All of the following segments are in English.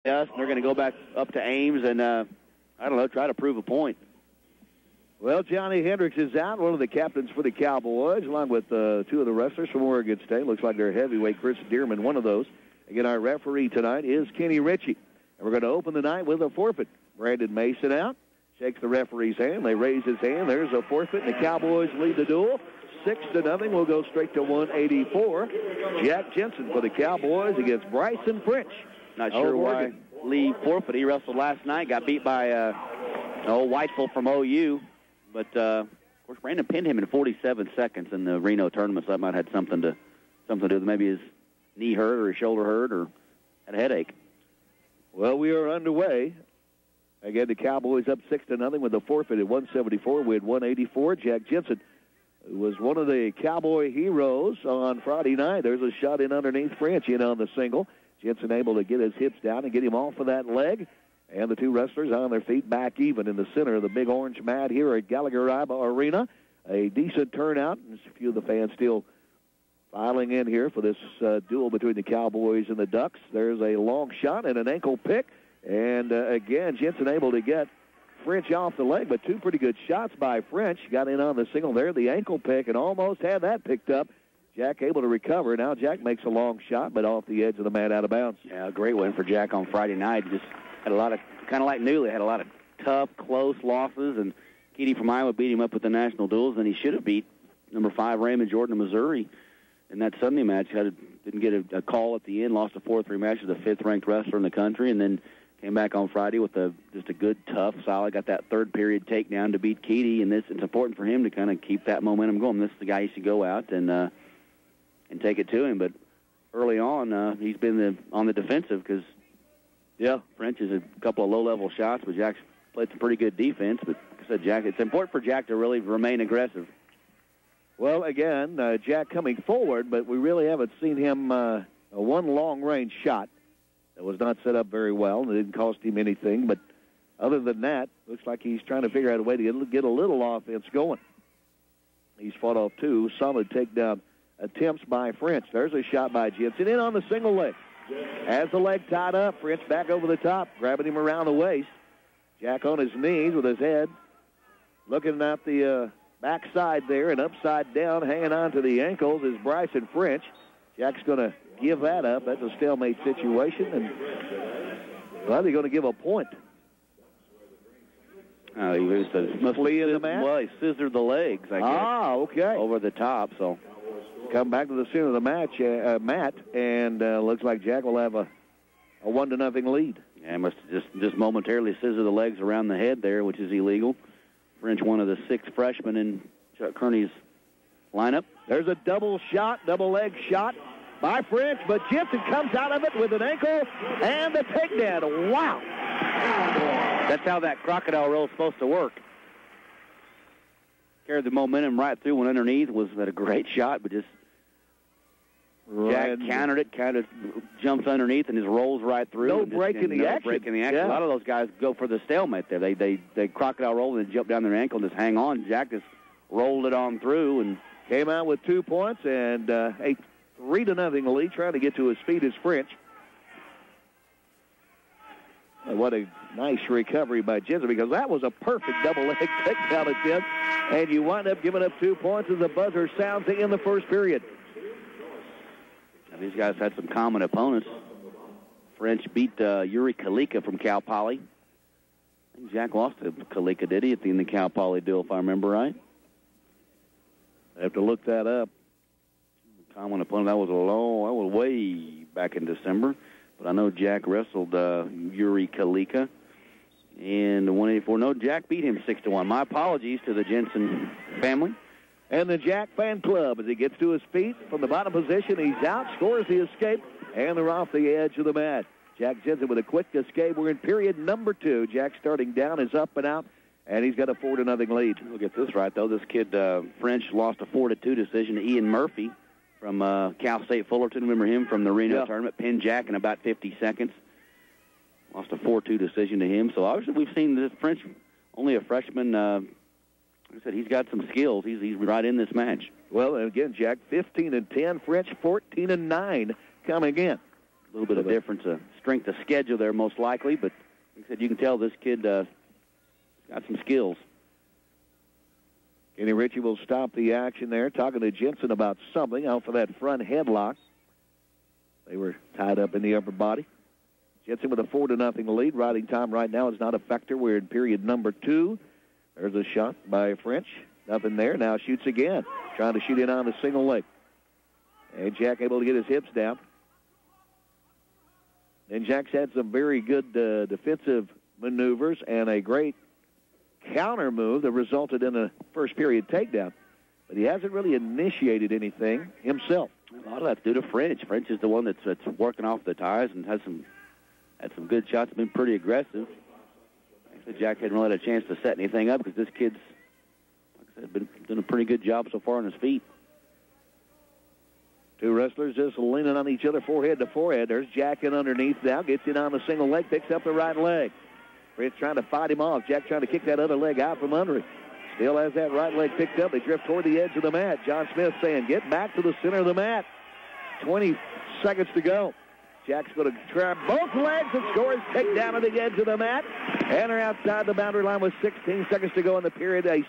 us, and they're going to go back up to Ames and, try to prove a point. Well, Johnny Hendricks is out, one of the captains for the Cowboys, along with two of the wrestlers from Oregon State. Looks like they're heavyweight. Chris Dearman, one of those. Again, our referee tonight is Kenny Ritchie. And we're going to open the night with a forfeit. Brandon Mason out. Shakes the referee's hand. They raise his hand. There's a forfeit, and the Cowboys lead the duel. 6-0. We'll go straight to 184. Jack Jensen for the Cowboys against Bryson French. Not sure why Lee forfeit. He wrestled last night. Got beat by Whiteful from OU. But, of course, Brandon pinned him in 47 seconds in the Reno tournament, so that might have had something to do with maybe his knee hurt or his shoulder hurt or had a headache. Well, we are underway. Again, the Cowboys up 6-0 with a forfeit at 174. We had 184. Jack Jensen was one of the Cowboy heroes on Friday night. There's a shot in underneath French in on the single. Jensen able to get his hips down and get him off of that leg. And the two wrestlers on their feet back even in the center of the big orange mat here at Gallagher-Iba Arena. A decent turnout. And a few of the fans still filing in here for this duel between the Cowboys and the Ducks. There's a long shot and an ankle pick. And, again, Jensen able to get French off the leg, but two pretty good shots by French. Got in on the single there, the ankle pick, and almost had that picked up. Jack able to recover. Now Jack makes a long shot, but off the edge of the mat out of bounds. Yeah, a great win for Jack on Friday night. Just had a lot of, kind of like Newley, had a lot of tough, close losses, and Keedy from Iowa beat him up with the national duels, and he should have beat number 5 Raymond Jordan of Missouri in that Sunday match. Didn't get a call at the end, lost a 4-3 match to the 5th-ranked wrestler in the country, and then came back on Friday with just a good, tough, solid, got that third period takedown to beat Keedy, and it's important for him to kind of keep that momentum going. This is the guy he should go out and take it to him. But early on, he's been on the defensive because, French is a couple of low-level shots, but Jack's played some pretty good defense. But like I said, Jack, it's important for Jack to really remain aggressive. Well, again, Jack coming forward, but we really haven't seen him one long-range shot. That was not set up very well, and it didn't cost him anything. But other than that, looks like he's trying to figure out a way to get a little offense going. He's fought off 2 solid takedown attempts by French. There's a shot by Jensen in on the single leg. Has the leg tied up, French back over the top, grabbing him around the waist. Jack on his knees with his head, looking at the backside there, and upside down, hanging on to the ankles is Bryson French. Jack's going to give that up. That's a stalemate situation, and they're going to give a point. He must flee in the mat. Well, he scissored the legs, I guess. Okay. Over the top, so come back to the center of the match, Matt, and looks like Jack will have a 1-0 lead. Yeah, must just momentarily scissor the legs around the head there, which is illegal. French, one of the 6 freshmen in Chuck Kearney's lineup. There's a double leg shot by French, but Jensen comes out of it with an ankle and the takedown. Wow. That's how that crocodile roll is supposed to work. Carried the momentum right through, went underneath, was at a great shot, but just Jack countered it, kind of jumps underneath and just rolls right through. No break in the action. Yeah. A lot of those guys go for the stalemate there. They crocodile roll and then jump down their ankle and just hang on. Jack just rolled it on through and came out with 2 points and a 3-0 lead, trying to get to his feet is French. And what a nice recovery by Jensen, because that was a perfect double-leg takedown attempt, and you wind up giving up 2 points as the buzzer sounds to end the first period. Now, these guys had some common opponents. French beat Yuri Kalika from Cal Poly. I think Jack lost to Kalika, did he, at the end of the Cal Poly duel, if I remember right? I have to look that up. Common opponent, that was way back in December. But I know Jack wrestled Yuri Kalika. And the 184, no, Jack beat him 6-1. My apologies to the Jensen family. And the Jack fan club, as he gets to his feet from the bottom position, he's out, scores the escape, and they're off the edge of the mat. Jack Jensen with a quick escape. We're in period number 2. Jack starting down is up and out, and he's got a 4-0 lead. We'll get this right, though. This kid, French, lost a 4-2 decision to Ian Murphy from Cal State Fullerton. Remember him from the Reno tournament? Pinned Jack in about 50 seconds. Lost a 4-2 decision to him. So obviously we've seen this French, only a freshman. Like I said, he's got some skills. He's right in this match. Well, and again, Jack 15-10, French 14-9 coming in. A little bit of difference, strength of schedule there most likely, but like I said, you can tell this kid got some skills. Kenny Ritchie will stop the action there, talking to Jensen about something out for that front headlock. They were tied up in the upper body. Jensen with a 4-0 lead. Riding time right now is not a factor. We're in period number 2. There's a shot by French. Nothing there. Now shoots again. Trying to shoot in on the single leg. And Jack able to get his hips down. And Jack's had some very good defensive maneuvers and a great counter move that resulted in a first period takedown. But he hasn't really initiated anything himself. A lot of that's due to French. French is the one that's working off the ties and had some good shots, been pretty aggressive. Actually, Jack hadn't really had a chance to set anything up because this kid's, like I said, been doing a pretty good job so far on his feet. Two wrestlers just leaning on each other forehead to forehead. There's Jack in underneath now. Gets in on the single leg. Picks up the right leg. French trying to fight him off. Jack trying to kick that other leg out from under him. Still has that right leg picked up. They drift toward the edge of the mat. John Smith saying, get back to the center of the mat. 20 seconds to go. Jack's going to grab both legs and score his takedown at the edge of the mat. And they're outside the boundary line with 16 seconds to go in the period. A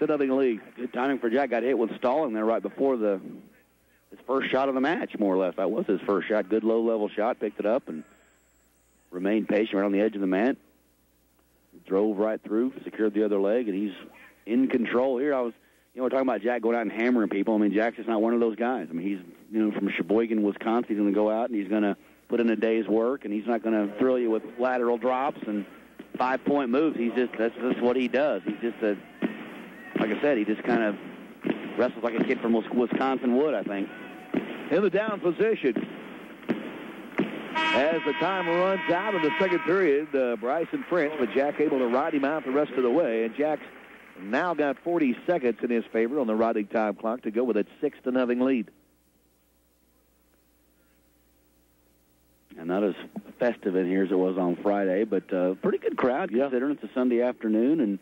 6-0 lead. Good timing for Jack. Got hit with stalling there right before his first shot of the match, more or less. That was his first shot. Good low-level shot. Picked it up and remained patient right on the edge of the mat. Drove right through, secured the other leg, and he's in control here. We're talking about Jack going out and hammering people. I mean, Jack's just not one of those guys. I mean, he's, from Sheboygan, Wisconsin. He's going to go out and he's going to put in a day's work, and he's not going to thrill you with lateral drops and 5-point moves. That's just what he does. He's just like I said, he just kind of wrestles like a kid from Wisconsin would, I think. In the down position. As the time runs out in the second period, Bryson French, but Jack able to ride him out the rest of the way, and Jack's now got 40 seconds in his favor on the riding time clock to go with a 6-0 lead. And not as festive in here as it was on Friday, but pretty good crowd considering it's a Sunday afternoon and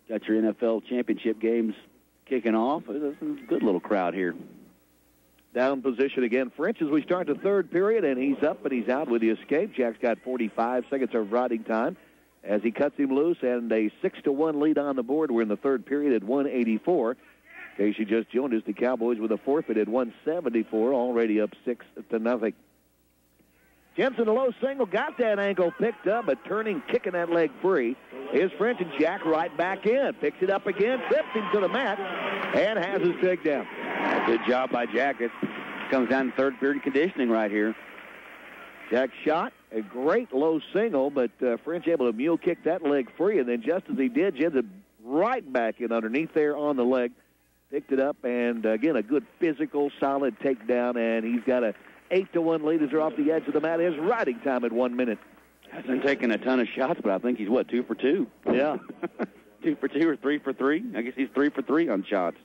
got your NFL championship games kicking off. It's a good little crowd here. Down position again. French as we start the third period, and he's up and he's out with the escape. Jack's got 45 seconds of riding time as he cuts him loose, and a 6-1 lead on the board. We're in the third period at 184. In case you just joined us, the Cowboys with a forfeit at 174, already up 6-0. Jensen, a low single, got that ankle picked up, but turning, kicking that leg free is French, and Jack right back in. Picks it up again, trips him to the mat, and has his takedown. Good job by Jack. It comes down to third period conditioning right here. Jack shot a great low single, but French able to mule kick that leg free, and then just as he did, Jensen right back in underneath there on the leg, picked it up, and again, a good physical, solid takedown, and he's got a 8-1 lead as they're off the edge of the mat. His riding time at 1 minute. Hasn't taken a ton of shots, but I think he's, 2 for 2? Yeah. 2 for 2 or 3 for 3? I guess he's 3 for 3 on shots.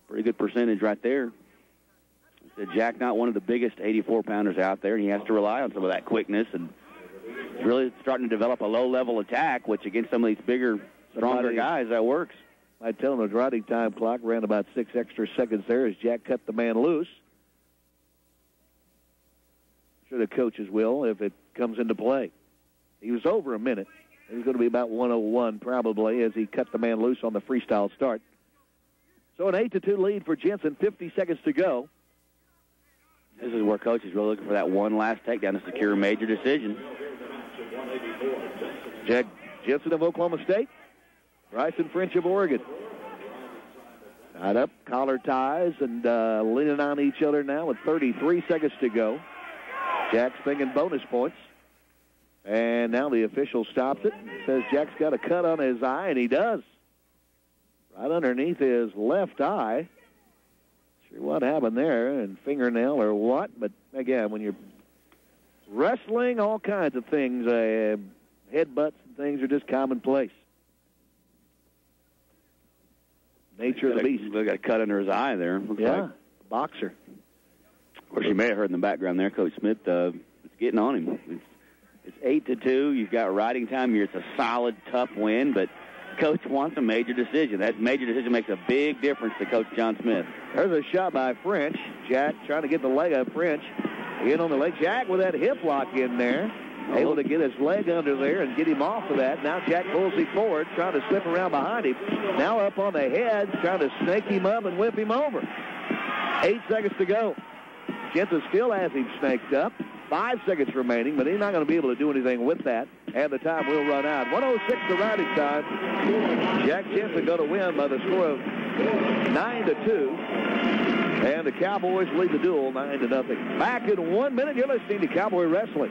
Pretty good percentage right there. Jack not one of the biggest 84-pounders out there, and he has to rely on some of that quickness, and he's really starting to develop a low-level attack, which against some of these bigger, stronger guys, that works. I tell him the riding time clock ran about 6 extra seconds there as Jack cut the man loose. Sure the coaches will if it comes into play. He was over a minute. He's going to be about 101 probably as he cut the man loose on the freestyle start. So an 8-2 lead for Jensen, 50 seconds to go. This is where Coach is really looking for that one last takedown to secure a major decision. Jack Jensen of Oklahoma State, Bryson French of Oregon. Tied up, collar ties, and leaning on each other now with 33 seconds to go. Jack's thinking bonus points. And now the official stops it and says Jack's got a cut on his eye, and he does. Right underneath his left eye. Sure what happened there, and fingernail or what, but again, when you're wrestling, all kinds of things, headbutts and things are just commonplace. Nature of the beast. They got a cut under his eye there. Looks like. Boxer. Of course, you may have heard in the background there, Coach Smith, it's getting on him. It's 8-2. You've got riding time here. It's a solid, tough win, but Coach wants a major decision. That major decision makes a big difference to Coach John Smith. There's a shot by French. Jack trying to get the leg of French. In on the leg. Jack with that hip lock in there. Able to get his leg under there and get him off of that. Now Jack pulls him forward, trying to slip around behind him. Now up on the head, trying to snake him up and whip him over. 8 seconds to go. Jensen still has him snaked up. 5 seconds remaining, but he's not going to be able to do anything with that. And the time will run out. 1:06 to riding time. Jack Jensen going to win by the score of 9-2. And the Cowboys lead the duel 9-0. Back in 1 minute, you're listening to Cowboy Wrestling.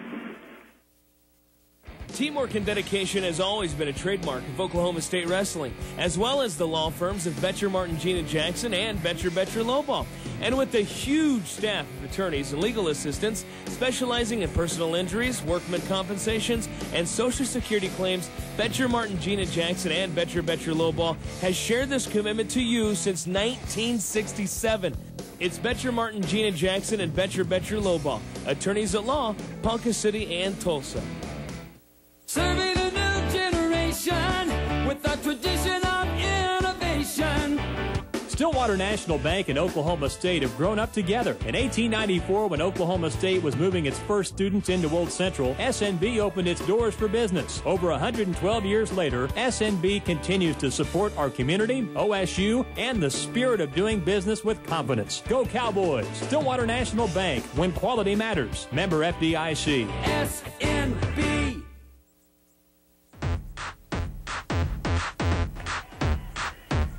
Teamwork and dedication has always been a trademark of Oklahoma State Wrestling, as well as the law firms of Betcher Martin Gina Jackson and Betcher Lowball. And with a huge staff of attorneys and legal assistants specializing in personal injuries, workman compensations, and Social Security claims, Betcher Martin Gina Jackson and Betcher Lowball has shared this commitment to you since 1967. It's Betcher Martin Gina Jackson and Betcher Lowball, attorneys at law, Ponca City and Tulsa. Serving a new generation with a tradition of innovation. Stillwater National Bank and Oklahoma State have grown up together. In 1894, when Oklahoma State was moving its first students into Old Central, SNB opened its doors for business. Over 112 years later, SNB continues to support our community, OSU, and the spirit of doing business with confidence. Go Cowboys! Stillwater National Bank, when quality matters. Member FDIC. SNB.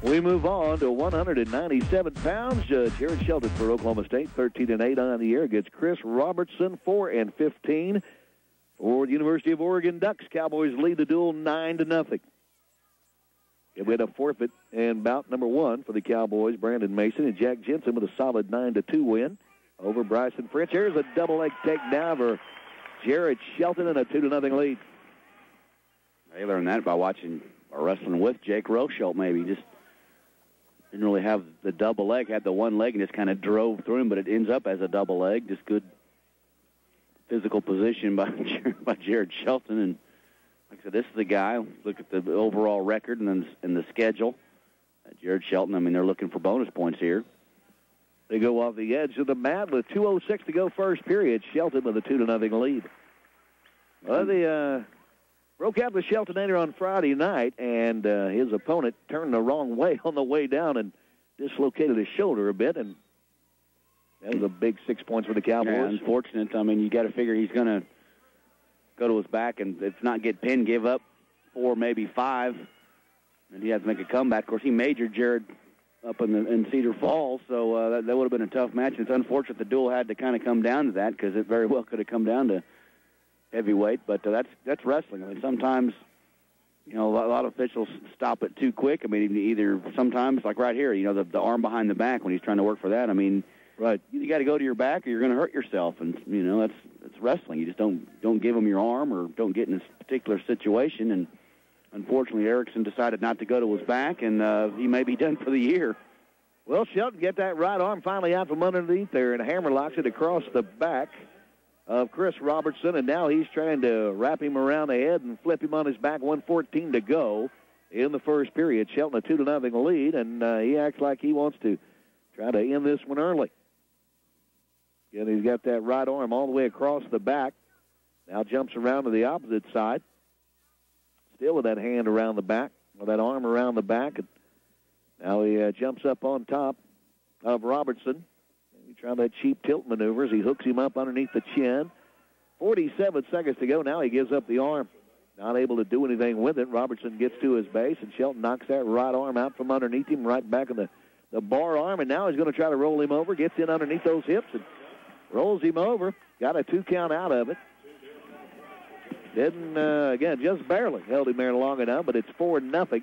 We move on to 197 pounds. Jared Shelton for Oklahoma State, 13-8 on the year against Chris Robertson, 4-15 for the University of Oregon Ducks. Cowboys lead the duel 9-0. We had a forfeit in bout number 1 for the Cowboys. Brandon Mason and Jack Jensen with a solid 9-2 win over Bryson French. Here's a double leg takedown for Jared Shelton and a 2-0 lead. I learned that by watching or wrestling with Jake Rochelt. Maybe just didn't really have the double leg, had the one leg and just kind of drove through him, but it ends up as a double leg. Just good physical position by Jared Shelton. And like I said, this is the guy. Look at the overall record and then the schedule. Jared Shelton, I mean, they're looking for bonus points here. They go off the edge of the mat with 2:06 to go first period. Shelton with a 2-0 lead. Well, they broke out the Sheltonator on Friday night, and his opponent turned the wrong way on the way down and dislocated his shoulder a bit, and that was a big 6 points for the Cowboys. Yeah, unfortunate. I mean, you got to figure he's going to go to his back and if not get pinned, give up 4, maybe 5, and he has to make a comeback. Of course, he majored Jared up in Cedar Falls, so that would have been a tough match. It's unfortunate the duel had to kind of come down to that because it very well could have come down to heavyweight, but that's wrestling. I mean, sometimes, you know, a lot of officials stop it too quick. I mean, either sometimes, like right here, you know, the arm behind the back when he's trying to work for that. I mean, right, you got to go to your back or you're going to hurt yourself, and you know that's wrestling. You just don't give him your arm or don't get in this particular situation. And unfortunately, Erickson decided not to go to his back, and he may be done for the year. Well, Shelton get that right arm finally out from underneath there and hammer locks it across the back of Chris Robertson, and now he's trying to wrap him around the head and flip him on his back. 1:14 to go in the first period. Shelton a 2-0 lead, and he acts like he wants to try to end this one early. Again, he's got that right arm all the way across the back. Now jumps around to the opposite side. Still with that hand around the back, with that arm around the back. And now he jumps up on top of Robertson. Trying that cheap tilt maneuvers. He hooks him up underneath the chin. 47 seconds to go. Now he gives up the arm. Not able to do anything with it. Robertson gets to his base, and Shelton knocks that right arm out from underneath him, right back in the bar arm, and now he's going to try to roll him over. Gets in underneath those hips and rolls him over. Got a 2 count out of it. Didn't, again, just barely held him there long enough, but it's 4-0.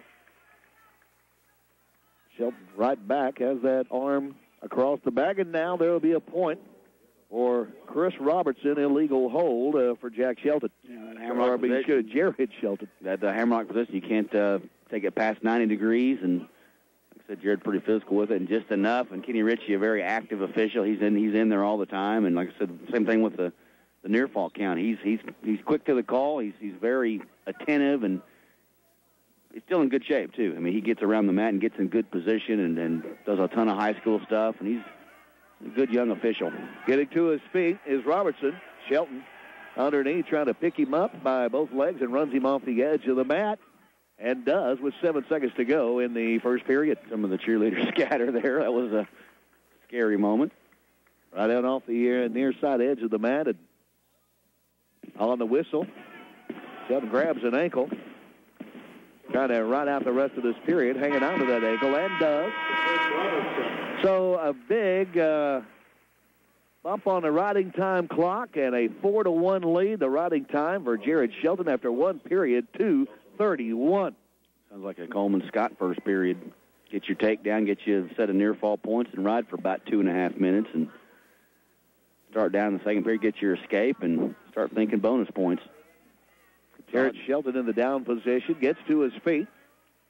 Shelton right back, has that arm across the back, and now there will be a point for Chris Robertson, illegal hold for Jack Shelton. Yeah, hammerlock position. Jared Shelton. That hammerlock position, you can't take it past 90 degrees, and like I said, Jared pretty physical with it, and just enough. And Kenny Ritchie, a very active official, he's in there all the time. And like I said, same thing with the near fall count. He's quick to the call. He's very attentive, and he's still in good shape, too. I mean, he gets around the mat and gets in good position and does a ton of high school stuff. And he's a good young official. Getting to his feet is Robertson. Shelton underneath trying to pick him up by both legs and runs him off the edge of the mat, and does with 7 seconds to go in the first period. Some of the cheerleaders scatter there. That was a scary moment. Right out off the near side edge of the mat, and on the whistle, Shelton grabs an ankle. Trying to ride out the rest of this period, hanging on to that ankle, and does. So a big bump on the riding time clock, and a 4-1 lead. The riding time for Jared Shelton after one period, 2:31. Sounds like a Coleman Scott first period. Get your takedown, get you a set of near fall points, and ride for about 2.5 minutes, and start down in the second period, get your escape, and start thinking bonus points. Jared Shelton in the down position, gets to his feet.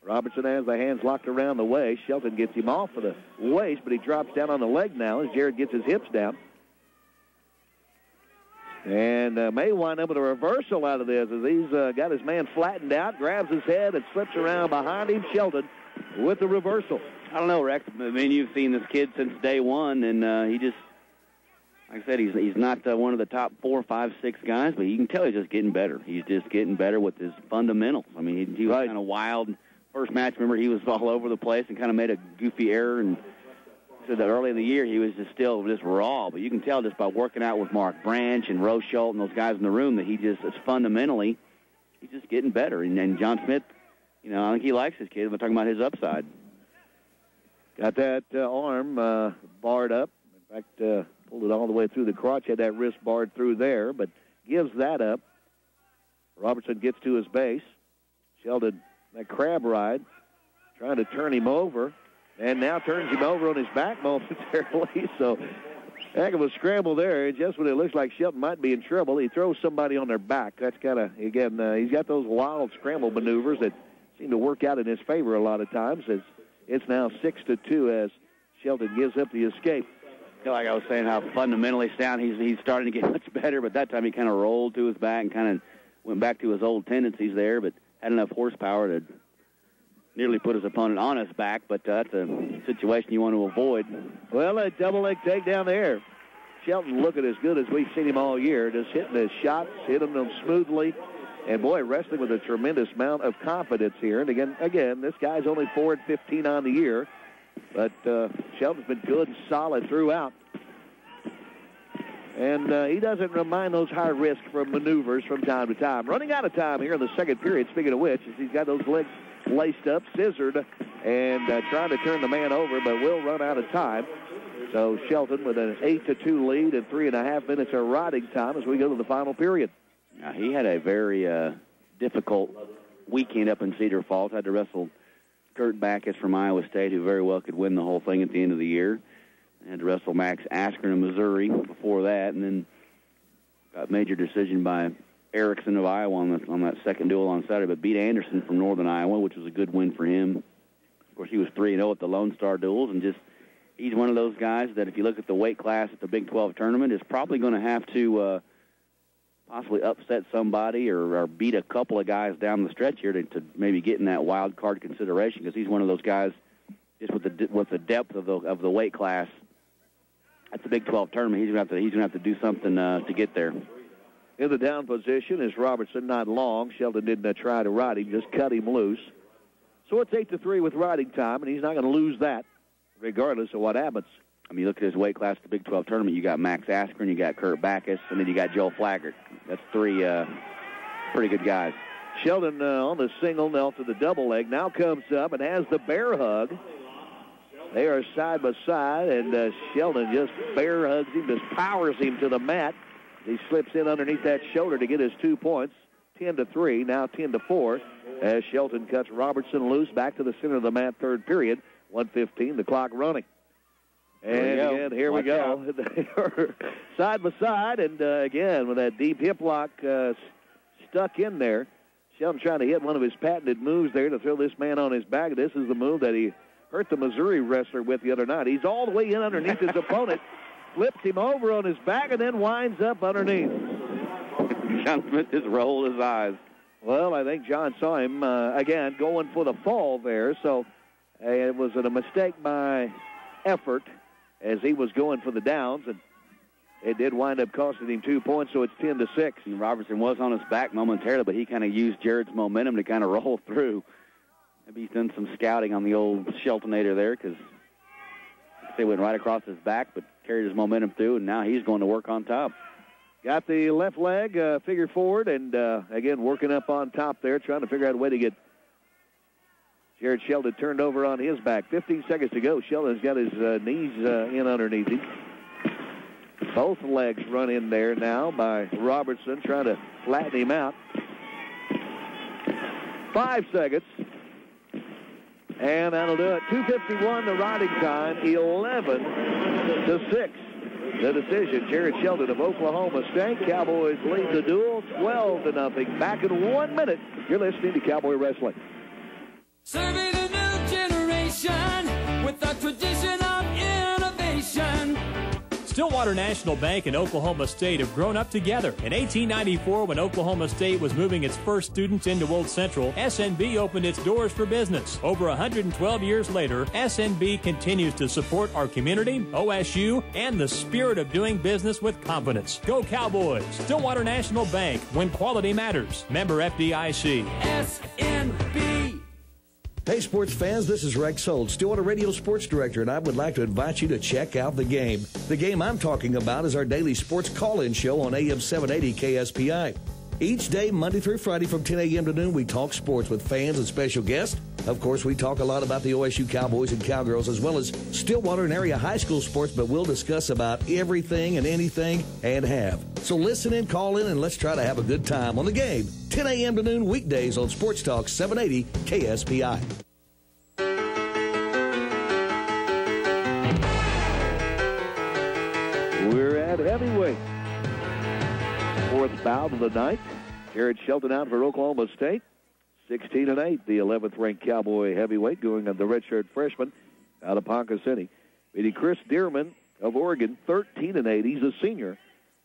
Robertson has the hands locked around the waist. Shelton gets him off of the waist, but he drops down on the leg now as Jared gets his hips down. And may wind up with a reversal out of this as he's got his man flattened out, grabs his head, and slips around behind him. Shelton with the reversal. I don't know, Rex. I mean, you've seen this kid since day one, and he just, like I said, he's not one of the top 4, 5, 6 guys, but you can tell he's just getting better. He's just getting better with his fundamentals. I mean, he was kind of wild. First match, remember, he was all over the place and kind of made a goofy error. And so that early in the year, he was still raw. But you can tell just by working out with Mark Branch and Rochelt and those guys in the room that he's fundamentally, he's just getting better. And John Smith, I think he likes his kid. We're talking about his upside. Got that arm barred up. In fact, pulled it all the way through the crotch, had that wrist barred through there, but gives that up. Robertson gets to his base. Shelton, that crab ride, trying to turn him over, and now turns him over on his back momentarily. So, heck of a scramble there. Just when it looks like Shelton might be in trouble, he throws somebody on their back. That's kind of, again, he's got those wild scramble maneuvers that seem to work out in his favor a lot of times. It's now 6-2 as Shelton gives up the escape. Like I was saying, how fundamentally sound he's starting to get much better, but that time he kind of rolled to his back and kind of went back to his old tendencies there, but had enough horsepower to nearly put his opponent on his back, but that's a situation you want to avoid. Well, a double leg takedown there. Shelton looking as good as we've seen him all year, just hitting his shots, hitting them smoothly, and boy, wrestling with a tremendous amount of confidence here. And again, this guy's only 4-15 on the year. But Shelton's been good and solid throughout. And he doesn't remind those high-risk maneuvers from time to time. Running out of time here in the second period, speaking of which, as he's got those legs laced up, scissored, and trying to turn the man over, but will run out of time. So Shelton with an 8-2 lead and 3.5 minutes of riding time as we go to the final period. Now, he had a very difficult weekend up in Cedar Falls. Had to wrestle Kurt Backus from Iowa State, who very well could win the whole thing at the end of the year. Had to wrestle Max Askren of Missouri before that, and then got a major decision by Erickson of Iowa on that second duel on Saturday, but beat Anderson from Northern Iowa, which was a good win for him. Of course, he was 3-0 at the Lone Star duels, and he's one of those guys that if you look at the weight class at the Big 12 tournament, is probably going to have to possibly upset somebody or beat a couple of guys down the stretch here to maybe get in that wild card consideration, because he's one of those guys just with the depth of the weight class at the Big 12 tournament. He's going to have to do something to get there. In the down position is Robertson, not long. Shelton didn't try to ride him, just cut him loose. So it's 8-3 with riding time, and he's not going to lose that regardless of what happens. I mean, you look at his weight class at the Big 12 tournament, you got Max Askren, you got Kurt Backus, and then you got Joe Flaggart. That's three pretty good guys. Shelton on the single, knelt to the double leg, now comes up and has the bear hug. They are side by side, and Shelton just bear hugs him, just powers him to the mat. He slips in underneath that shoulder to get his 2 points. 10-3, now 10-4, as Shelton cuts Robertson loose back to the center of the mat, third period. 1:15, the clock running. And again, here we go. They are side by side, and again, with that deep hip lock stuck in there, Shelton trying to hit one of his patented moves there to throw this man on his back. This is the move that he hurt the Missouri wrestler with the other night. He's all the way in underneath his opponent, flips him over on his back, and then winds up underneath. John Smith just rolled his eyes. Well, I think John saw him, again, going for the fall there, so it was a mistake by effort. as he was going for the downs, and it did wind up costing him 2 points, so it's 10-6. And Robertson was on his back momentarily, but he kind of used Jared's momentum to kind of roll through. Maybe he's done some scouting on the old Sheltonator there, because they went right across his back, but carried his momentum through, and now he's going to work on top. Got the left leg figure forward, and again, working up on top there, trying to figure out a way to get Jared Sheldon turned over on his back. 15 seconds to go. Sheldon's got his knees in underneath him. Both legs run in there now by Robertson, trying to flatten him out. 5 seconds. And that'll do it. 2:51 the riding time, 11-6. The decision, Jared Sheldon of Oklahoma State. Cowboys lead the duel 12-0. Back in 1 minute. You're listening to Cowboy Wrestling. Serving the new generation with the tradition of innovation. Stillwater National Bank and Oklahoma State have grown up together. In 1894, when Oklahoma State was moving its first students into Old Central, SNB opened its doors for business. Over 112 years later, SNB continues to support our community, OSU, and the spirit of doing business with confidence. Go Cowboys! Stillwater National Bank, when quality matters. Member FDIC. SNB. Hey, sports fans, this is Rex Holt, Stillwater Radio Sports Director, and I would like to invite you to check out The Game. The Game I'm talking about is our daily sports call-in show on AM 780 KSPI. Each day, Monday through Friday from 10 a.m. to noon, we talk sports with fans and special guests. Of course, we talk a lot about the OSU Cowboys and Cowgirls, as well as Stillwater and area high school sports, but we'll discuss about everything and anything and have. So listen in, call in, and let's try to have a good time on The Game. 10 a.m. to noon weekdays on Sports Talk 780 KSPI. We're at heavyweight. Fourth bout of the night. Jared Sheldon out for Oklahoma State. 16-8, the 11th ranked Cowboy heavyweight, going on the redshirt freshman out of Ponca City. Beating Chris Dearman of Oregon, 13-8. He's a senior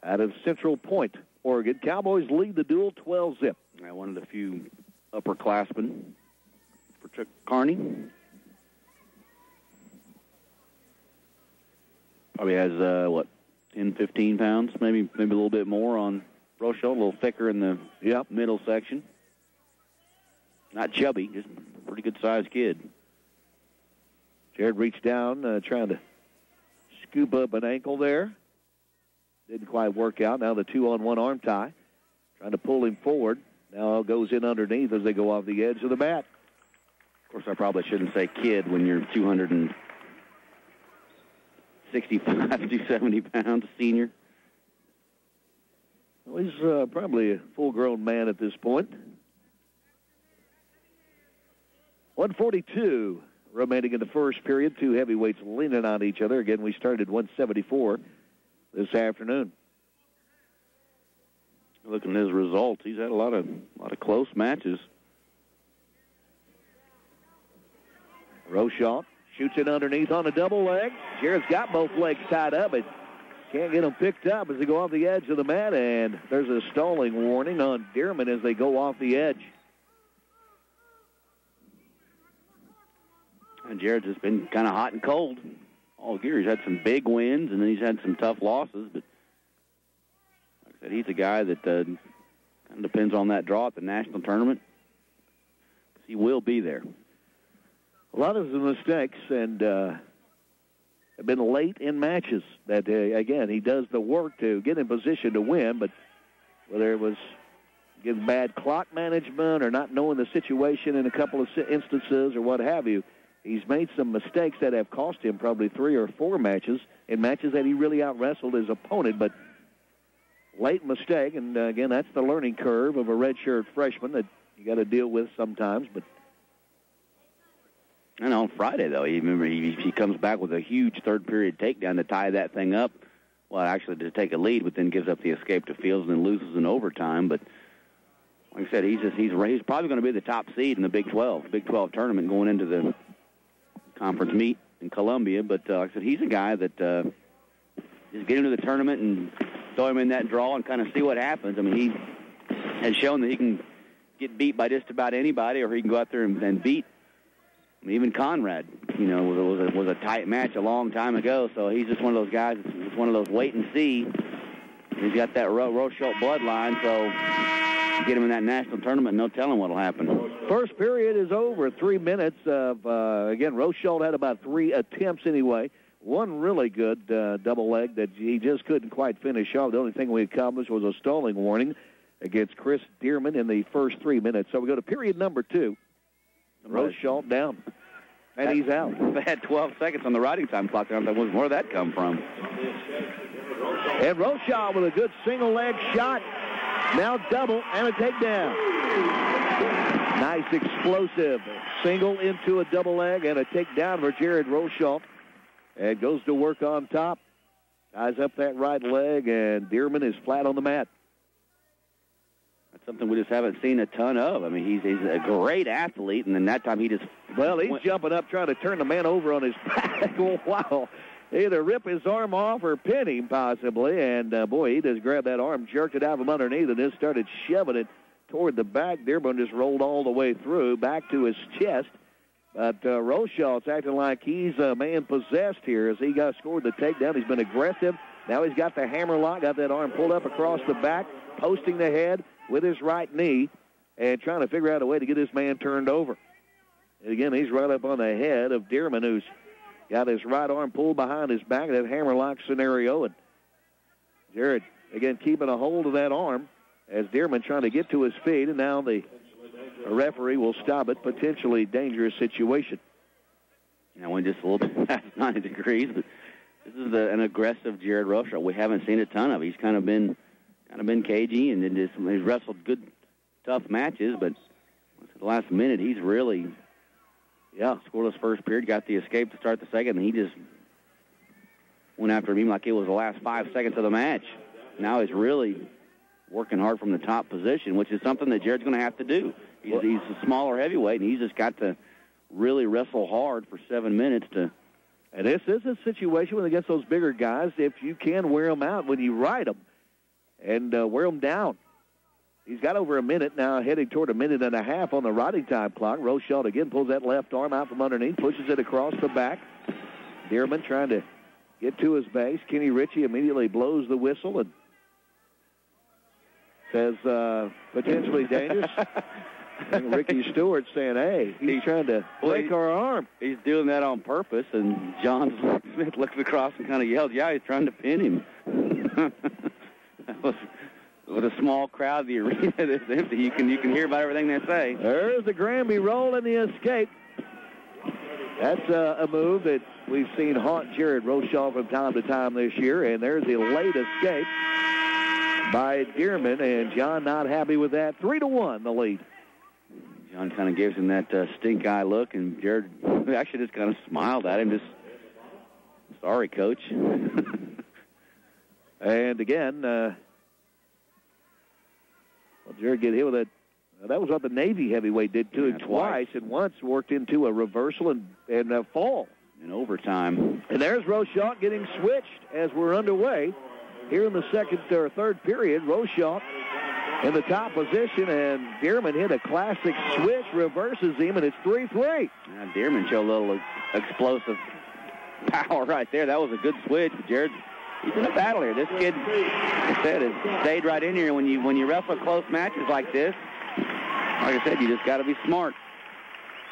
out of Central Point, Oregon. Cowboys lead the duel 12-zip. One of the few upperclassmen for Chuck Carney. Probably has, 10, 15 pounds, maybe a little bit more on Rochelle, a little thicker in the middle section. Not chubby, just a pretty good-sized kid. Jared reached down, trying to scoop up an ankle there. Didn't quite work out. Now the 2-on-1 arm tie. Trying to pull him forward. Now goes in underneath as they go off the edge of the mat. Of course, I probably shouldn't say kid when you're 265 to 270 pounds, senior. Well, he's probably a full-grown man at this point. 142 remaining in the first period. Two heavyweights leaning on each other. Again, we started at 174 this afternoon. Looking at his results, he's had a lot of close matches. Rochelle shoots it underneath on a double leg. Jared's got both legs tied up, but can't get them picked up as they go off the edge of the mat, and there's a stalling warning on Dearman as they go off the edge. And Jared's just been kind of hot and cold all year. He's had some big wins, and then he's had some tough losses. But like I said, he's a guy that kind of depends on that draw at the national tournament. He will be there. A lot of the mistakes and have been late in matches. That, again, he does the work to get in position to win, but whether it was getting bad clock management or not knowing the situation in a couple of instances or what have you, he's made some mistakes that have cost him probably 3 or 4 matches, in matches that he really out-wrestled his opponent, but late mistake, and again, that's the learning curve of a redshirt freshman that you got to deal with sometimes. But and on Friday, though, he comes back with a huge third-period takedown to tie that thing up. Well, actually, to take a lead, but then gives up the escape to Fields and then loses in overtime. But like I said, he's probably going to be the top seed in the Big 12 tournament going into the conference meet in Columbia. But like I said, he's a guy that just get into the tournament and throw him in that draw and kind of see what happens. I mean, he has shown that he can get beat by just about anybody, or he can go out there and beat Even Conrad, was a tight match a long time ago. So he's just one of those guys. It's one of those wait and see. He's got that Rochelle bloodline, so you get him in that national tournament, no telling what'll happen. First period is over. 3 minutes of, again, Rochelle had about 3 attempts anyway. One really good double leg that he just couldn't quite finish off. The only thing we accomplished was a stalling warning against Chris Dearman in the first 3 minutes. So we go to period number 2. Rochelle down, and he's out. They had 12 seconds on the riding time clock. Where did that come from? And Rochelle with a good single leg shot. Now double and a takedown. Nice explosive single into a double leg and a takedown for Jared Rochelle. And goes to work on top. Ties up that right leg, and Dearman is flat on the mat. That's something we just haven't seen a ton of. I mean, he's a great athlete, and then that time he just... Well, he's jumping up trying to turn the man over on his back. Wow. Either rip his arm off or pin him, possibly. And, boy, he just grabbed that arm, jerked it out from underneath, and just started shoving it toward the back. Dearman just rolled all the way through, back to his chest. But Rochelle's acting like he's a man possessed here as he scored the takedown. He's been aggressive. Now he's got the hammer lock, got that arm pulled up across the back, posting the head with his right knee and trying to figure out a way to get this man turned over. And again, he's right up on the head of Dearman, who's got his right arm pulled behind his back, that hammer lock scenario. And Jared, again, keeping a hold of that arm as Dearman trying to get to his feet, and now the referee will stop it. Potentially dangerous situation. Went just a little bit past 90 degrees, but this is an aggressive Jared Rochelle. We haven't seen a ton of. He's kind of been cagey, and then he's wrestled good, tough matches, but at the last minute, he's really, scored his first period, got the escape to start the second, and he just went after him like it was the last 5 seconds of the match. Now he's really working hard from the top position, which is something that Jared's going to have to do. He's a smaller heavyweight, and he's just got to really wrestle hard for 7 minutes to... And this is a situation when against those bigger guys, if you can wear them out when you ride them and wear them down. He's got over a minute now, heading toward a minute and a half on the riding time clock. Rochelle again pulls that left arm out from underneath, pushes it across the back. Dearman trying to get to his base. Kenny Ritchie immediately blows the whistle and says potentially dangerous. And Ricky Stewart saying, hey, he's trying to break our arm. He's doing that on purpose, and John Smith looks across and kind of yells, he's trying to pin him. That was, with a small crowd, the arena is empty. You can hear about everything they say. There's the Granby roll and the escape. That's a move that we've seen haunt Jared Rochelle from time to time this year, and there's the late escape by Dearman, and John not happy with that. 3-1, the lead. John kind of gives him that stink eye look, and Jared actually just kind of smiled at him, just, sorry, coach. And again, Jared get hit with it. That was what the Navy heavyweight did to him twice, and once worked into a reversal and a fall. In overtime. And there's Rochelle getting switched as we're underway. Here in the second or third period, Rochelle in the top position, and Dearman hit a classic switch, reverses him, and it's 3-3. Dearman showed a little explosive power right there. That was a good switch, but Jared, he's in a battle here. This kid, like I said, has stayed right in here. When you wrestle close matches like this, like I said, you just got to be smart.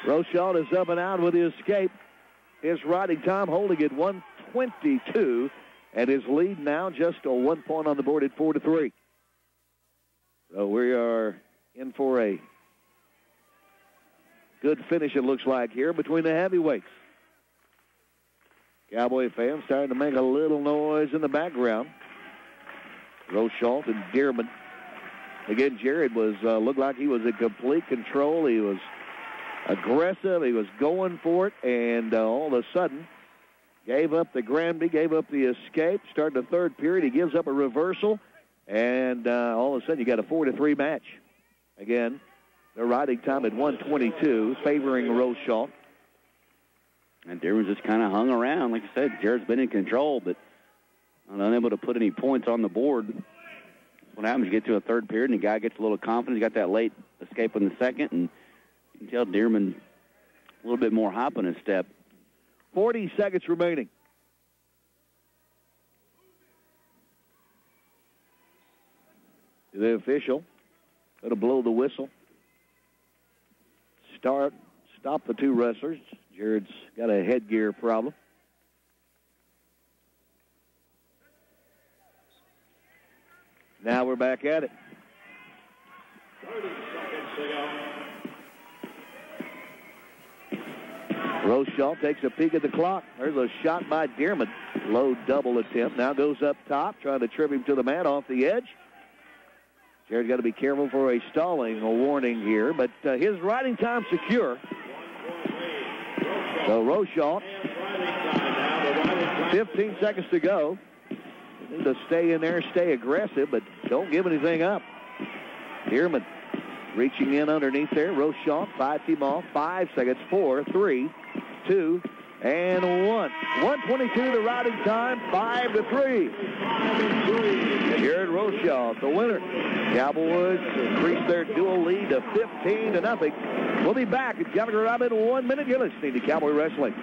Rochelle is up and out with the escape. His riding time holding at 1:22, and his lead now just a 1 point on the board at 4-3. So we are in for a good finish, it looks like, here between the heavyweights. Cowboy fans starting to make a little noise in the background. Rochelle and Dearman. Again, Jared was looked like he was in complete control. He was aggressive. He was going for it, and all of a sudden gave up the Granby, gave up the escape. Starting the third period, he gives up a reversal, and all of a sudden you got a 4-3 match. Again, the riding time at 1:22, favoring Rochelle. And Dearman just kind of hung around. Like I said, Jared's been in control, but unable to put any points on the board. What happens, you get to a third period, and the guy gets a little confidence. He got that late escape in the second, and you can tell Dearman little bit more hop in his step. 40 seconds remaining. The official going to blow the whistle. Stop the two wrestlers. Jared's got a headgear problem. Now we're back at it. 30 seconds to go. Rochelle takes a peek at the clock. There's a shot by Dearman. Low double attempt. Now goes up top, trying to trip him to the mat off the edge. Jared's got to be careful for a stalling warning here, but his riding time secure. So Rochelle, 15 seconds to go. You need to stay in there, stay aggressive, but don't give anything up. Dearman reaching in underneath there. Rochelle, 5-team off, 5 seconds, 4, 3, 2, and 1. 1:22 the riding time, 5-3. Jared Rochelle, the winner. Cowboys increase their dual lead to 15-0. We'll be back at Gallagher Robin in 1 minute. You're listening to Cowboy Wrestling.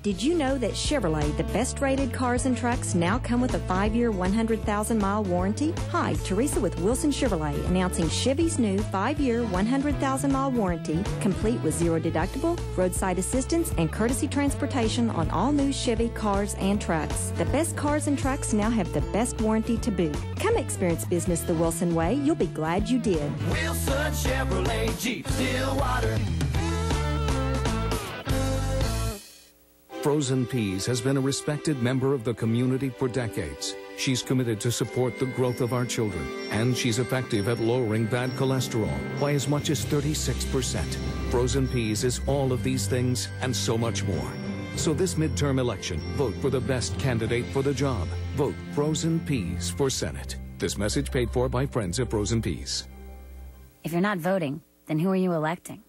Did you know that Chevrolet, the best-rated cars and trucks, now come with a 5-year, 100,000-mile warranty? Hi, Teresa with Wilson Chevrolet, announcing Chevy's new 5-year, 100,000-mile warranty, complete with zero deductible, roadside assistance, and courtesy transportation on all new Chevy cars and trucks. The best cars and trucks now have the best warranty to boot. Come experience business the Wilson way. You'll be glad you did. Wilson Chevrolet Jeep Stillwater. Frozen Peas has been a respected member of the community for decades. She's committed to support the growth of our children, and she's effective at lowering bad cholesterol by as much as 36%. Frozen Peas is all of these things and so much more. So this midterm election, vote for the best candidate for the job. Vote Frozen Peas for Senate. This message paid for by friends at Frozen Peas. If you're not voting, then who are you electing?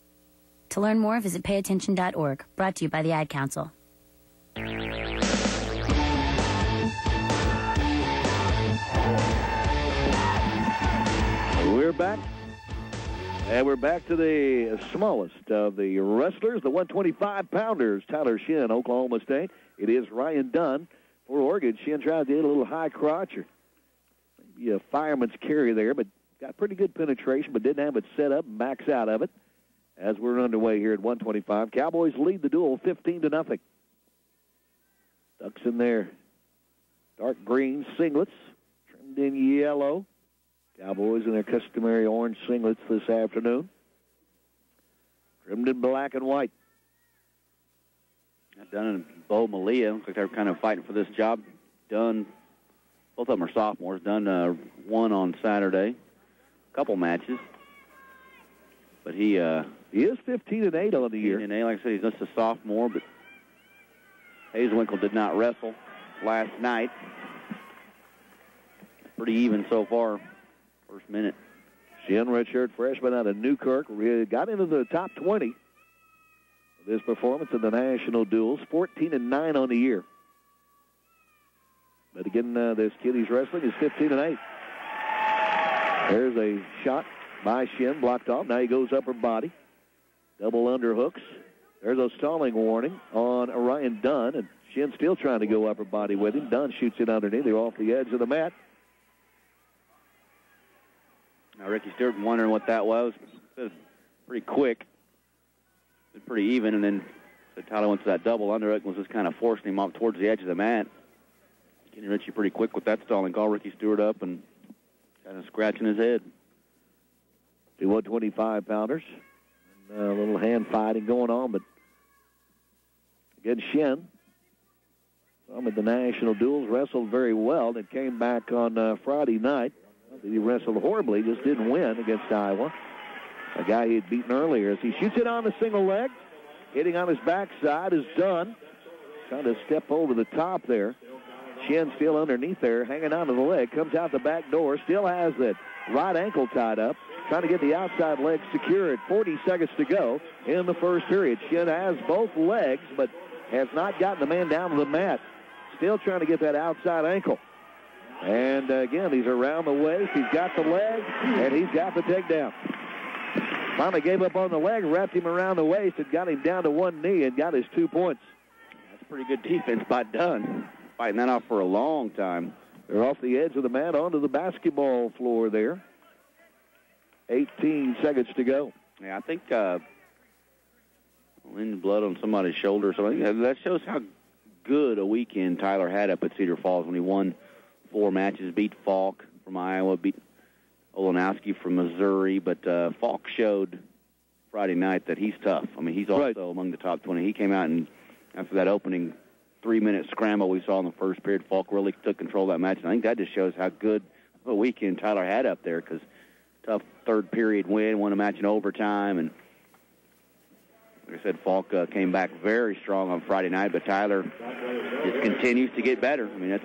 To learn more, visit payattention.org, brought to you by the Ad Council. We're back. And we're back to the smallest of the wrestlers, the 125-pounders. Tyler Shin, Oklahoma State. It is Ryan Dunn for Oregon. Shin tried to hit a little high crotch or maybe a fireman's carry there, but got pretty good penetration, but didn't have it set up and backs out of it as we're underway here at 125. Cowboys lead the duel 15-0. Ducks in their dark green singlets, trimmed in yellow. Cowboys in their customary orange singlets this afternoon, trimmed in black and white. Dunn and Bo Malia, looks like they're kind of fighting for this job. Dunn, both of them are sophomores. Dunn won on Saturday, a couple matches. But he is 15-8 on the year. And like I said, he's just a sophomore, but Hazelwinkle did not wrestle last night. Pretty even so far, first minute. Shin, redshirt freshman out of Newkirk, got into the top 20 of this performance in the national duels, 14-9 on the year. But again, this kid he's wrestling is 15-8. There's a shot by Shin, blocked off. Now he goes upper body. Double underhooks. There's a stalling warning on Ryan Dunn, and Shin still trying to go upper body with him. Dunn shoots it underneath. They're off the edge of the mat. Now Ricky Stewart wondering what that was. It was pretty quick. It was pretty even, and then Tyler went to that double underhook and was just kind of forcing him off towards the edge of the mat. Getting Richie pretty quick with that stalling call. Ricky Stewart up and kind of scratching his head. 2 125-pounders. A little hand fighting going on, but again, Shin, some of the national duels, wrestled very well. It came back on Friday night. He wrestled horribly, just didn't win against Iowa. A guy he had beaten earlier. As he shoots it on the single leg, hitting on his backside is Dunn. Trying to step over the top there. Shin still underneath there, hanging onto the leg. Comes out the back door, still has that right ankle tied up. Trying to get the outside leg secured. 40 seconds to go in the first period. Shin has both legs, but has not gotten the man down to the mat. Still trying to get that outside ankle. And again, he's around the waist. He's got the leg, and he's got the takedown. Finally gave up on the leg, wrapped him around the waist, and got him down to one knee and got his 2 points. That's pretty good defense by Dunn. Fighting that off for a long time. They're off the edge of the mat onto the basketball floor there. 18 seconds to go. Yeah, I think blood on somebody's shoulder. So that shows how good a weekend Tyler had up at Cedar Falls when he won 4 matches, beat Falk from Iowa, beat Olenowski from Missouri. But Falk showed Friday night that he's tough. I mean, he's also among the top 20. He came out, and after that opening 3-minute scramble we saw in the first period, Falk really took control of that match. And I think that just shows how good a weekend Tyler had up there, because tough third period win, won a match in overtime. And like I said, Falk came back very strong on Friday night, but Tyler just continues to get better. I mean, that's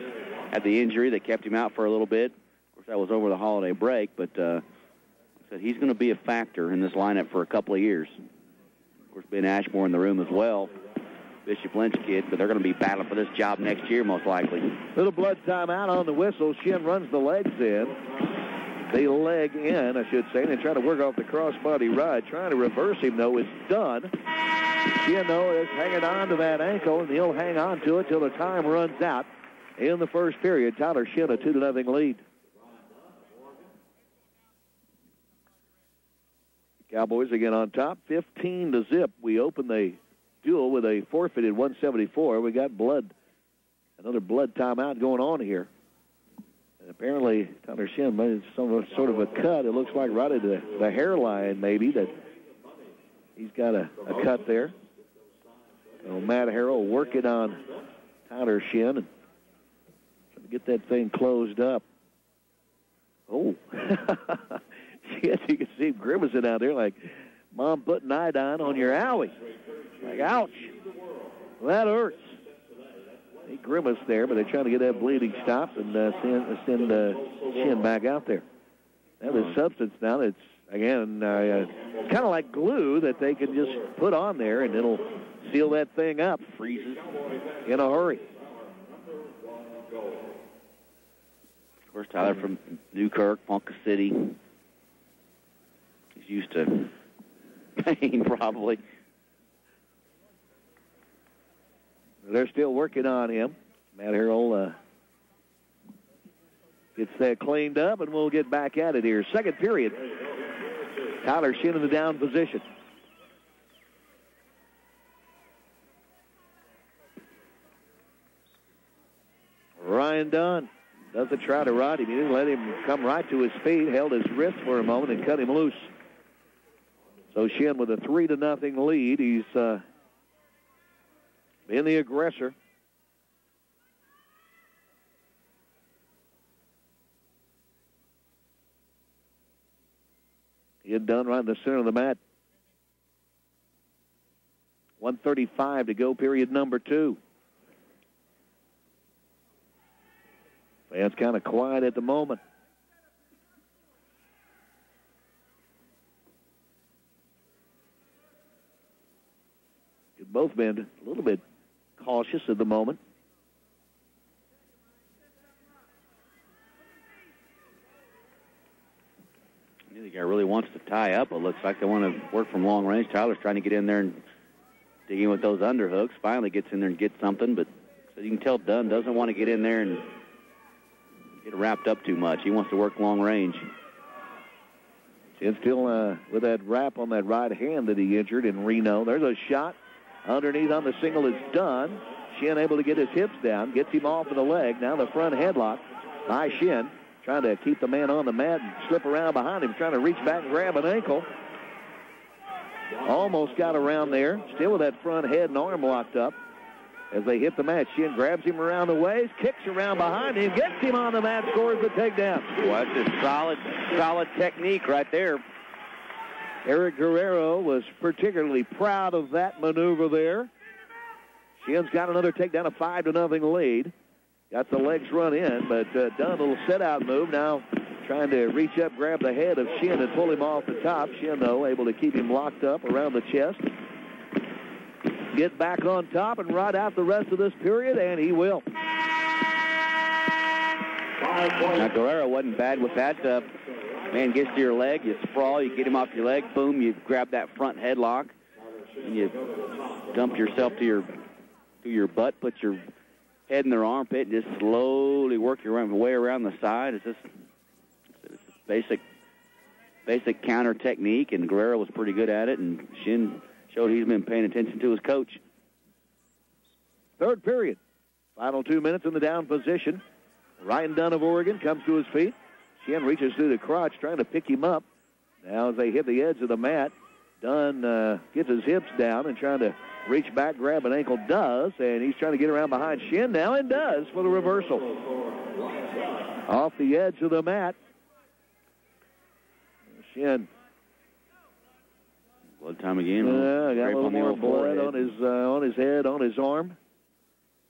had the injury that kept him out for a little bit. Of course, that was over the holiday break, but like I said, he's going to be a factor in this lineup for a couple of years. Of course, Ben Ashmore in the room as well, Bishop Lynch kid, but they're going to be battling for this job next year most likely. Little blood timeout on the whistle. Shin runs the legs in. The leg in, I should say, and they're trying to work off the crossbody ride. Trying to reverse him, though. It's done. Shin, though, is hanging on to that ankle, and he'll hang on to it till the time runs out in the first period. Tyler Shin, a 2-0 lead. Cowboys again on top, 15-0. We open the duel with a forfeited 174. We got blood, another blood timeout going on here. And apparently, Tyler Shin made some sort of a cut. It looks like right at the hairline, maybe, that he's got a cut there. So Matt Harrell working on Tyler Shin and trying to get that thing closed up. Oh. Yes, you can see him grimacing out there like mom putting iodine on your owie. Like, ouch. Well, that hurts. He grimaced there, but they're trying to get that bleeding stopped and send Shin back out there. Now there's substance now that's, again, kind of like glue that they can just put on there, and it'll seal that thing up. Freezes in a hurry. Of course, Tyler from Newkirk, Ponca City. He's used to pain, probably. They're still working on him. Matt Harrell gets that cleaned up, and we'll get back at it here. Second period. Tyler Shin in the down position. Ryan Dunn doesn't try to rod him. He didn't let him come right to his feet, held his wrist for a moment, and cut him loose. So Shin with a 3-0 lead. He's been the aggressor. He had done right in the center of the mat. 1:35 to go, period number 2. Fans kind of quiet at the moment. They've both been a little bit cautious at the moment. Neither guy really wants to tie up. It looks like they want to work from long range. Tyler's trying to get in there and dig in with those underhooks. Finally gets in there and gets something, but so you can tell Dunn doesn't want to get in there and get wrapped up too much. He wants to work long range. And still with that wrap on that right hand that he injured in Reno. There's a shot underneath on the single. It's done. Shin able to get his hips down, gets him off of the leg. Now the front headlock by Shin, trying to keep the man on the mat and slip around behind him, trying to reach back and grab an ankle. Almost got around there, still with that front head and arm locked up. As they hit the mat, Shin grabs him around the waist, kicks around behind him, gets him on the mat, scores the takedown. Well, that's just solid technique right there. Eric Guerrero was particularly proud of that maneuver there. Shin's got another takedown, a 5-0 lead. Got the legs run in, but done a little set-out move. Now trying to reach up, grab the head of Shin and pull him off the top. Shin, though, able to keep him locked up around the chest. Get back on top and ride out the rest of this period, and he will. Now, Guerrero wasn't bad with that Man gets to your leg, you sprawl, you get him off your leg, boom, you grab that front headlock, and you dump yourself to your butt, put your head in their armpit, and just slowly work your way around the side. It's just basic counter technique, and Guerrero was pretty good at it, and Shin showed he's been paying attention to his coach. Third period. Final 2 minutes in the down position. Ryan Dunn of Oregon comes to his feet. Shin reaches through the crotch, trying to pick him up. Now as they hit the edge of the mat, Dunn gets his hips down and trying to reach back, grab an ankle, does, and he's trying to get around behind Shin now, and does for the reversal. Off the edge of the mat. Shin. Blood time again. Got a little more blood on his head, on his arm.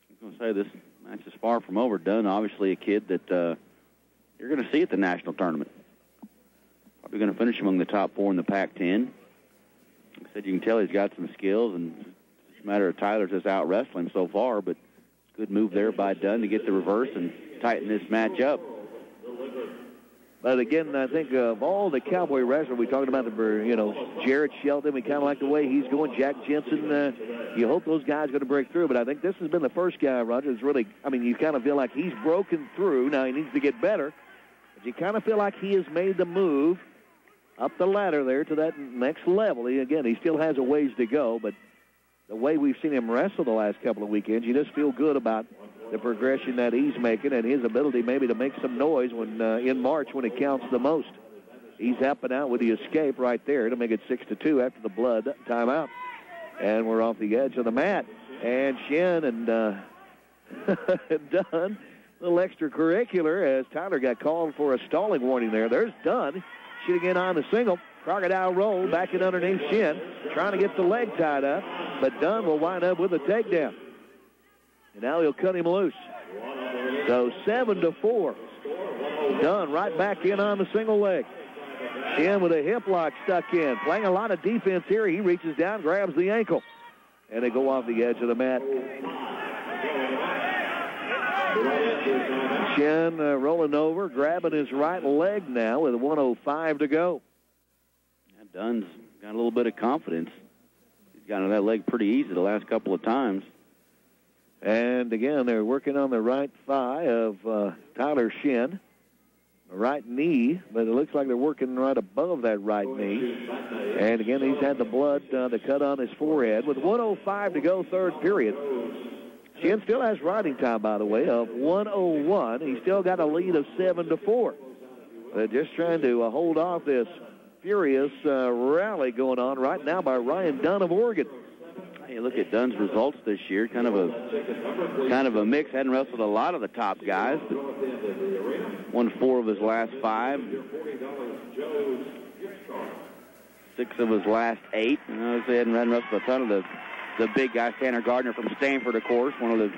I was going to say, this match is far from over. Dunn, obviously a kid that you're going to see at the national tournament. Probably going to finish among the top 4 in the Pac-10. Like I said, you can tell he's got some skills, and it's a matter of Tyler just out-wrestling him so far, but good move there by Dunn to get the reverse and tighten this match up. But again, I think of all the Cowboy wrestlers we talked about, Jarrett Shelton, we kind of like the way he's going. Jack Jensen, you hope those guys are going to break through. But I think this has been the first guy, Roger, that's really, you kind of feel like he's broken through. Now he needs to get better. But you kind of feel like he has made the move up the ladder there to that next level. He still has a ways to go. But the way we've seen him wrestle the last couple of weekends, you just feel good about the progression that he's making and his ability maybe to make some noise when in March when it counts the most. He's helping out with the escape right there to make it 6-2 after the blood timeout. And we're off the edge of the mat. And Shin and Dunn, a little extracurricular as Tyler got called for a stalling warning there. There's Dunn shooting in on the single. Crocodile roll back in underneath Shin, trying to get the leg tied up, but Dunn will wind up with a takedown. And now he'll cut him loose. So 7-4. Dunn right back in on the single leg. Shin with a hip lock stuck in. Playing a lot of defense here. He reaches down, grabs the ankle. And they go off the edge of the mat. Shin rolling over, grabbing his right leg now with 1:05 to go. Dunn's got a little bit of confidence. He's gotten that leg pretty easy the last couple of times. And again, they're working on the right thigh of Tyler Shin. The right knee, but it looks like they're working right above that right knee. And again, he's had the blood, the cut on his forehead. With 1:05 to go, third period. Shin still has riding time, by the way, of 1:01. He's still got a lead of 7-4. They're just trying to hold off this furious rally going on right now by Ryan Dunn of Oregon. Hey, look at Dunn's results this year. Kind of a mix. Hadn't wrestled a lot of the top guys, but won 4 of his last 5. 6 of his last 8. And they hadn't wrestled a ton of the big guys. Tanner Gardner from Stanford, of course, one of the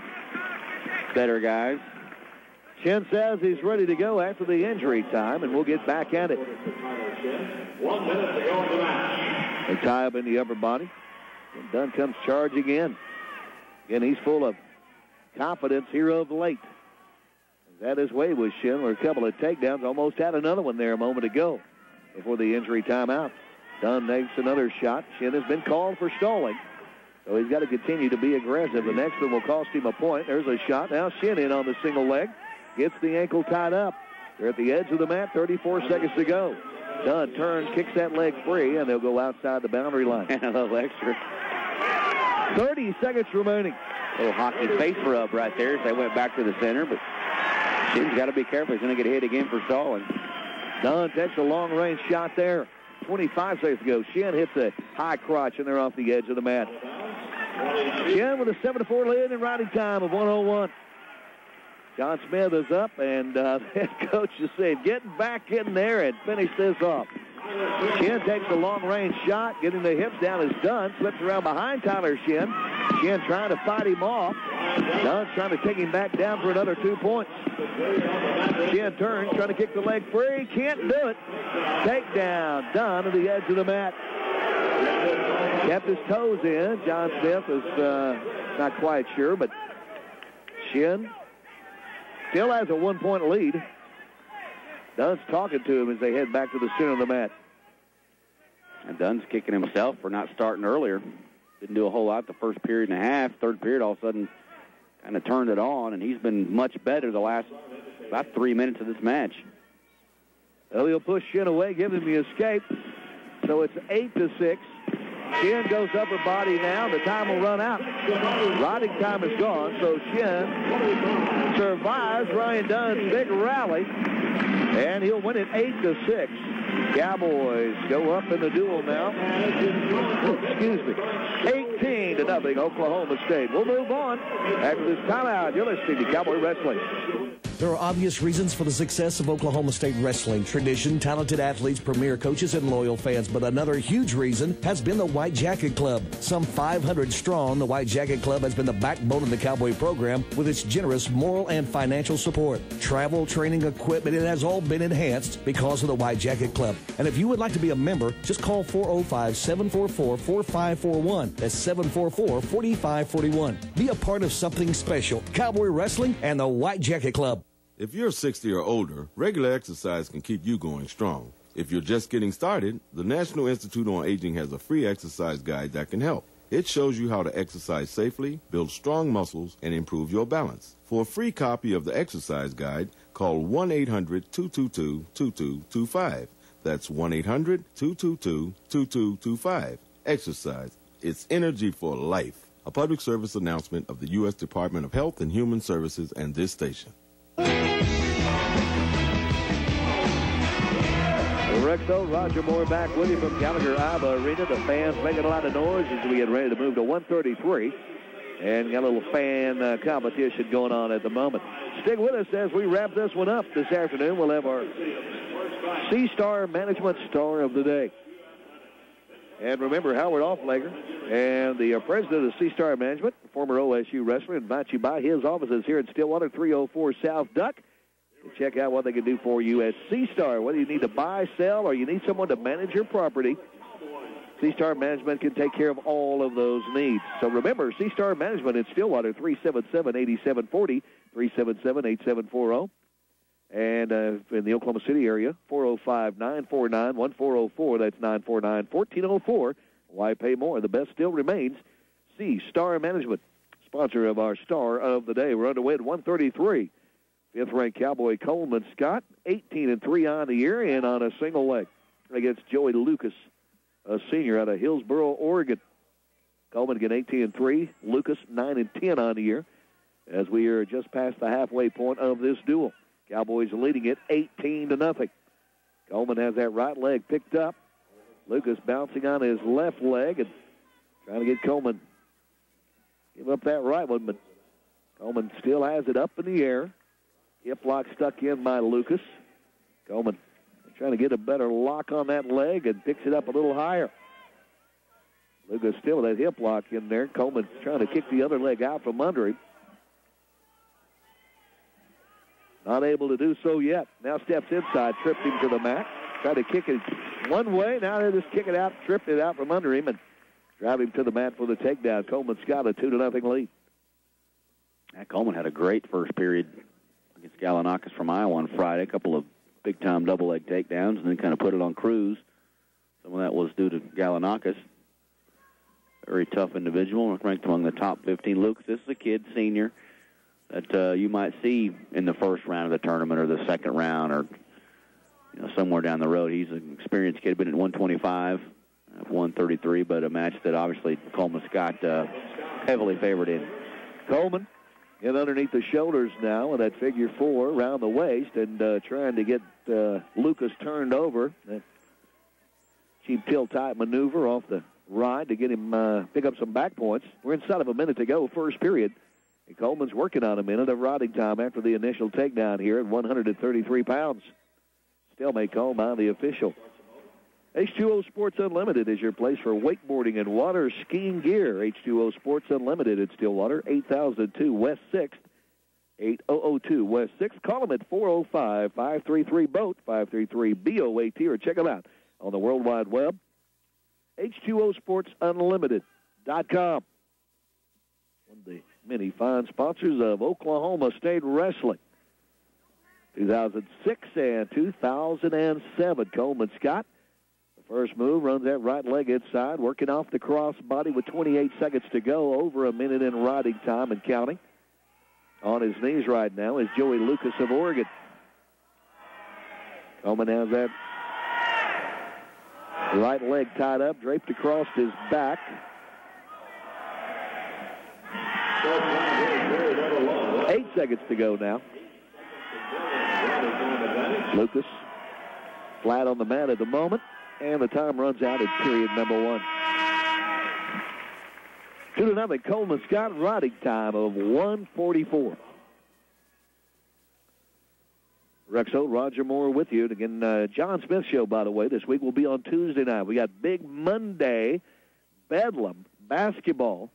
better guys. Shin says he's ready to go after the injury time, and we'll get back at it. 1 minute to go in the match. They tie up in the upper body. And Dunn comes charging in. Again, he's full of confidence here of late. That his way with Shin, where a couple of takedowns. Almost had another one there a moment ago before the injury timeout. Dunn makes another shot. Shin has been called for stalling, so he's got to continue to be aggressive. The next one will cost him a point. There's a shot. Now Shin in on the single leg. Gets the ankle tied up. They're at the edge of the mat. 34 seconds to go. Dunn turns, kicks that leg free, and they'll go outside the boundary line. And a little extra. 30 seconds remaining. A little hockey face rub right there as they went back to the center, but Shin's got to be careful. He's going to get hit again for stalling. Dunn takes a long-range shot there. 25 seconds to go. Shin hits a high crotch, and they're off the edge of the mat. Shin with a 7-4 lead in riding time of 1:01. John Smith is up, and the head coach is saying, get back in there and finish this off. Shin takes a long-range shot, getting the hips down is Dunn. Slips around behind Tyler Shin. Shin trying to fight him off. Dunn's trying to take him back down for another 2 points. Shin turns, trying to kick the leg free. Can't do it. Takedown. Dunn to the edge of the mat. Kept his toes in. John Smith is not quite sure, but Shin still has a 1-point lead. Dunn's talking to him as they head back to the center of the mat. And Dunn's kicking himself for not starting earlier. Didn't do a whole lot the first period and a half. Third period, all of a sudden, kind of turned it on, and he's been much better the last about 3 minutes of this match. Well, he'll push Shin away, give him the escape. So it's 8-6. Shin goes upper body now. The time will run out. Riding time is gone, so Shin survives Ryan Dunn's big rally, and he'll win it 8-6. Cowboys go up in the duel now. 18-0 Oklahoma State. We'll move on after this timeout. You're listening to Cowboy Wrestling. There are obvious reasons for the success of Oklahoma State wrestling: tradition, talented athletes, premier coaches, and loyal fans. But another huge reason has been the White Jacket Club. Some 500 strong, the White Jacket Club has been the backbone of the Cowboy program with its generous moral and financial support. Travel, training, equipment, it has all been enhanced because of the White Jacket Club. And if you would like to be a member, just call 405-744-4541. That's 744-4541. Be a part of something special. Cowboy Wrestling and the White Jacket Club. If you're 60 or older, regular exercise can keep you going strong. If you're just getting started, the National Institute on Aging has a free exercise guide that can help. It shows you how to exercise safely, build strong muscles, and improve your balance. For a free copy of the exercise guide, call 1-800-222-2225. That's 1-800-222-2225. Exercise. It's energy for life. A public service announcement of the U.S. Department of Health and Human Services and this station. Rexo, Roger Moore back with you from Gallagher-Iba Arena. The fans making a lot of noise as we get ready to move to 133. And got a little fan competition going on at the moment. Stick with us as we wrap this one up this afternoon. We'll have our C-Star Management Star of the Day. And remember, Howard Offlager and the president of C-Star Management, former OSU wrestler, invites you by his offices here in Stillwater, 304 South Duck, to check out what they can do for you at C-Star. Whether you need to buy, sell, or you need someone to manage your property, C-Star Management can take care of all of those needs. So remember, C-Star Management in Stillwater, 377-8740, 377-8740. And in the Oklahoma City area, 405-949-1404. That's 949-1404. Why pay more? The best still remains. C-Star Management, sponsor of our Star of the Day. We're underway at 133. Fifth-ranked Cowboy Coleman Scott, 18-3 on the year and on a single leg against Joey Lucas, a senior out of Hillsboro, Oregon. Coleman again 18-3. Lucas 9-10 on the year as we are just past the halfway point of this duel. Cowboys leading it 18-0. Coleman has that right leg picked up. Lucas bouncing on his left leg and trying to get Coleman give up that right one, but Coleman still has it up in the air. Hip lock stuck in by Lucas. Coleman trying to get a better lock on that leg and picks it up a little higher. Lucas still with that hip lock in there. Coleman trying to kick the other leg out from under him. Not able to do so yet. Now steps inside, tripped him to the mat. Tried to kick it one way. Now they just kick it out, tripped it out from under him, and drive him to the mat for the takedown. Coleman's got a 2-0 lead. Coleman had a great first period against Gallinakis from Iowa on Friday. A couple of big-time double-leg takedowns, and then kind of put it on Cruz. Some of that was due to Gallinakis. Very tough individual, ranked among the top 15. Lucas, this is a kid, senior, that you might see in the first round of the tournament or the second round or somewhere down the road. He's an experienced kid, been at 125, 133, but a match that obviously Coleman Scott heavily favored in. Coleman in underneath the shoulders now with that figure four around the waist and trying to get Lucas turned over. That cheap tilt-type maneuver off the ride to get him pick up some back points. We're inside of a minute to go, first period. And Coleman's working on a minute of riding time after the initial takedown here at 133 pounds. Stalemate call by the official. H2O Sports Unlimited is your place for wakeboarding and water skiing gear. H2O Sports Unlimited at Stillwater, 8002 West 6th, 8002 West 6th. Call them at 405-533-BOAT, 533-BOAT, or check them out on the World Wide Web, H2OSportsUnlimited.com. One of the many fine sponsors of Oklahoma State Wrestling. 2006 and 2007. Coleman Scott, the first move, runs that right leg inside, working off the crossbody with 28 seconds to go, over a minute in riding time and counting. On his knees right now is Joey Lucas of Oregon. Coleman has that right leg tied up, draped across his back. Eight seconds to go now. Lucas flat on the mat at the moment, and the time runs out at period number 1. 2-0, Coleman Scott, riding time of 1:44. Rex Holt, Roger Moore with you. And again, John Smith show, by the way, this week will be on Tuesday night. We got Big Monday Bedlam basketball.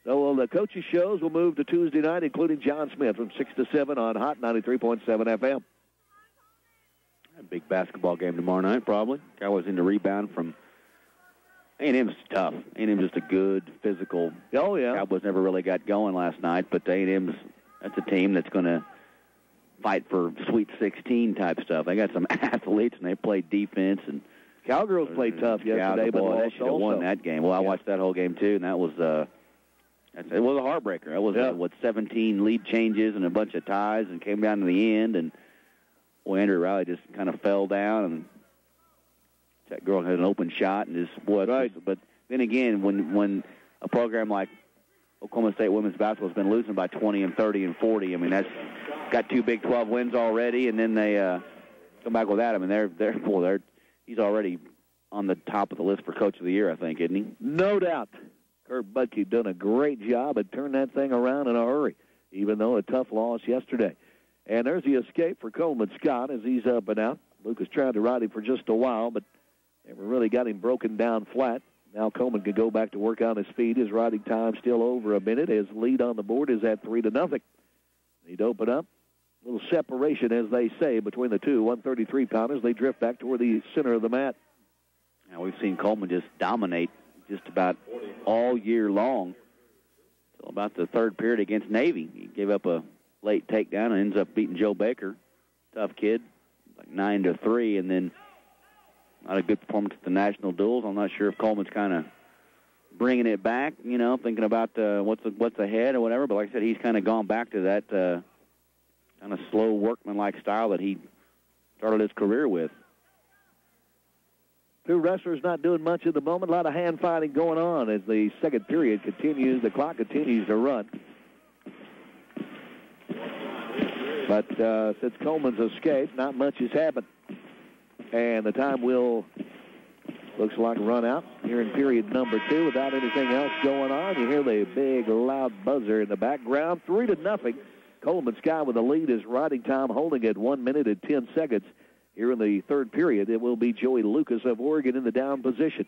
So the coaches' shows will move to Tuesday night, including John Smith from 6 to 7 on Hot 93.7 FM. A big basketball game tomorrow night, probably. Cowboys in to rebound from A&M's tough. A&M's just a good physical. Oh, yeah. Cowboys never really got going last night, but A&M's, that's a team that's going to fight for Sweet 16 type stuff. They got some athletes, and they play defense. And Cowgirls played tough yesterday, but they should have won that game. Well, I watched that whole game, too, and that was it was a heartbreaker. It was, 17 lead changes and a bunch of ties, and came down to the end, and Andrew Riley just kind of fell down, and that girl had an open shot, and just what. Right. But then again, when a program like Oklahoma State women's basketball has been losing by 20 and 30 and 40, I mean, that's got 2 Big 12 wins already, and then they come back with that. I mean, he's already on the top of the list for Coach of the Year, I think, isn't he? No doubt. Kurt Budke done a great job and turned that thing around in a hurry, even though a tough loss yesterday. And there's the escape for Coleman Scott as he's up and out. Lucas tried to ride him for just a while, but never really got him broken down flat. Now Coleman can go back to work on his speed. His riding time still over a minute. His lead on the board is at 3-0. He'd open up. A little separation, as they say, between the two 133-pounders. They drift back toward the center of the mat. Now we've seen Coleman just dominate just about all year long. So about the third period against Navy, he gave up a late takedown and ends up beating Joe Baker. Tough kid, like 9-3, and then not a good performance at the national duels. I'm not sure if Coleman's kind of bringing it back, thinking about what's ahead or whatever. But like I said, he's kind of gone back to that kind of slow workman-like style that he started his career with. Two wrestlers not doing much at the moment. A lot of hand fighting going on as the second period continues. The clock continues to run. But since Coleman's escaped, not much has happened. And the time looks like run out here in period number 2 without anything else going on. You hear the big, loud buzzer in the background. 3-0. Coleman Scott with the lead. His riding time holding at 1 minute and 10 seconds. Here in the third period, it will be Joey Lucas of Oregon in the down position.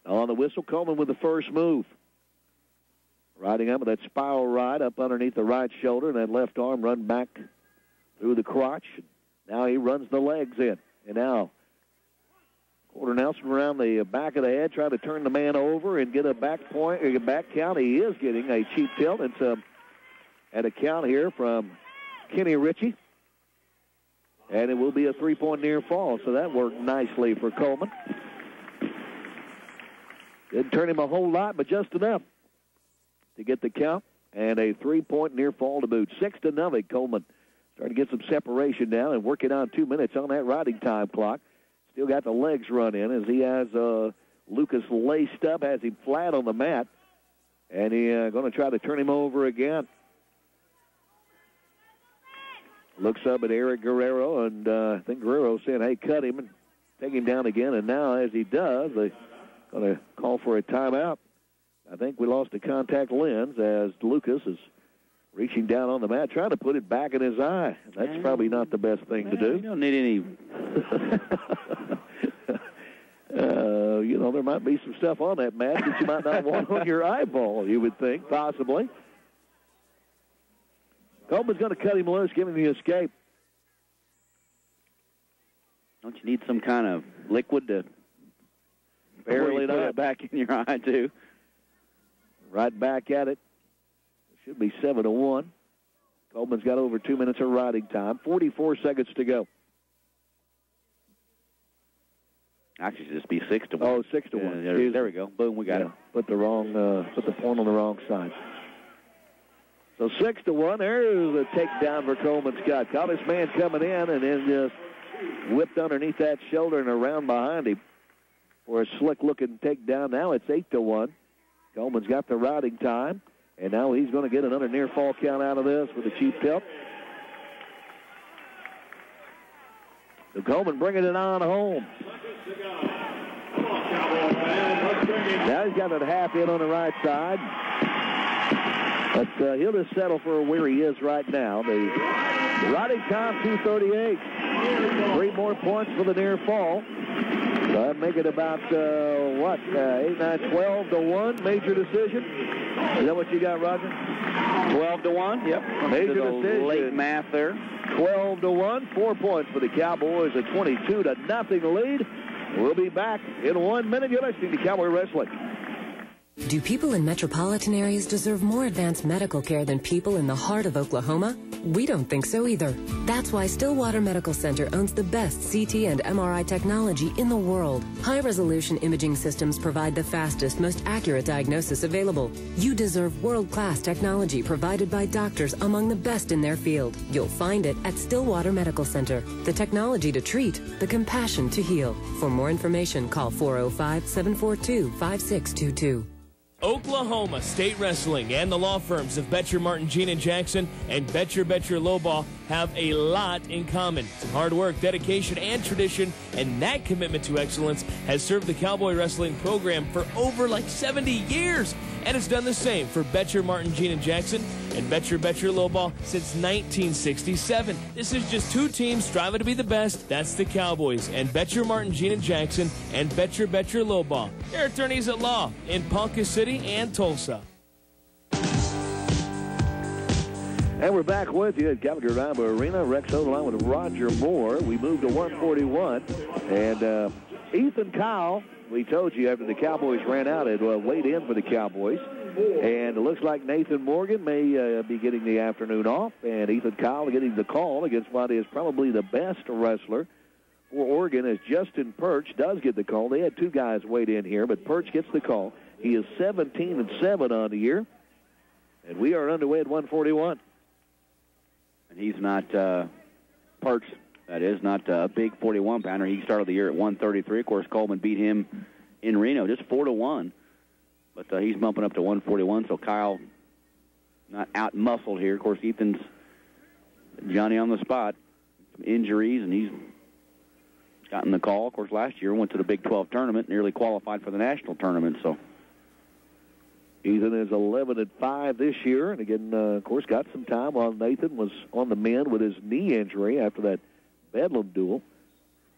On the whistle, Coleman with the first move. Riding up with that spiral ride up underneath the right shoulder, and that left arm run back through the crotch. Now he runs the legs in. And now Porter Nelson around the back of the head, trying to turn the man over and get a back count. He is getting a cheap tilt. It's at a count here from Kenny Ritchie. And it will be a 3-point near fall, so that worked nicely for Coleman. Didn't turn him a whole lot, but just enough to get the count. And a 3-point near fall to boot. 6-0. Coleman starting to get some separation now and working on 2 minutes on that riding time clock. Still got the legs run in as he has Lucas laced up, has him flat on the mat. And he's going to try to turn him over again. Looks up at Eric Guerrero, and I think Guerrero saying, hey, cut him and take him down again. And now as he does, they're going to call for a timeout. I think we lost a contact lens as Lucas is reaching down on the mat, trying to put it back in his eye. That's probably not the best thing to do. You don't need any... there might be some stuff on that mat that you might not want on your eyeball, you would think, possibly. Coleman's going to cut him loose, give him the escape. Don't you need some kind of liquid to barely put it back in your eye, too? Right back at it. It should be 7-1. Coleman's got over 2 minutes of riding time. 44 seconds to go. Actually, should just be 6-1. Oh, 6-1. There we go. Boom, we got it. Put the point on the wrong side. So 6-1. There's a takedown for Coleman Scott. Caught his man coming in and then just whipped underneath that shoulder and around behind him for a slick-looking takedown. Now it's 8-1. Coleman's got the riding time, and now he's going to get another near fall count out of this with the cheap tilt. So Coleman bringing it on home. Now he's got a half in on the right side. But he'll just settle for where he is right now. The riding time, 2:38. 3 more points for the near fall. So that'd make it about, 8, 9, 12-1. Major decision. Is that what you got, Roger? 12-1, yep. Major decision. Late math there. 12-1. 4 points for the Cowboys. A 22-0 lead. We'll be back in 1 minute. You're listening to Cowboy Wrestling. Do people in metropolitan areas deserve more advanced medical care than people in the heart of Oklahoma? We don't think so either. That's why Stillwater Medical Center owns the best CT and MRI technology in the world. High-resolution imaging systems provide the fastest, most accurate diagnosis available. You deserve world-class technology provided by doctors among the best in their field. You'll find it at Stillwater Medical Center. The technology to treat, the compassion to heal. For more information, call 405-742-5622. Oklahoma State Wrestling and the law firms of Betcher Martin, Gina Jackson, and Betcher Lowball have a lot in common. Some hard work, dedication, and tradition, and that commitment to excellence has served the Cowboy Wrestling program for over 70 years. And it's done the same for Betcher Martin, Gina Jackson, and Betcher Lowball since 1967. This is just 2 teams striving to be the best. That's the Cowboys and Betcher Martin, Gina Jackson, and Betcher Lowball. They're attorneys at law in Ponca City and Tulsa. And we're back with you at Calgary Ramba Arena. Rex Hood along with Roger Moore. We moved to 141. And Ethan Kyle, we told you after the Cowboys ran out, had weighed in for the Cowboys. And it looks like Nathan Morgan may be getting the afternoon off. And Ethan Kyle getting the call against what is probably the best wrestler for Oregon, as Justin Perch does get the call. They had 2 guys weighed in here, but Perch gets the call. He is 17-7 on the year. And we are underway at 141. And he's not, Perch, that is, not a big 41-pounder. He started the year at 133. Of course, Coleman beat him in Reno, just 4-1. But he's bumping up to 141, so Kyle not out-muscled here. Of course, Ethan's Johnny on the spot. Some injuries, and he's gotten the call. Of course, last year went to the Big 12 tournament, nearly qualified for the national tournament. So Ethan is 11-5 this year, and again, of course, got some time while Nathan was on the mend with his knee injury after that Bedlam duel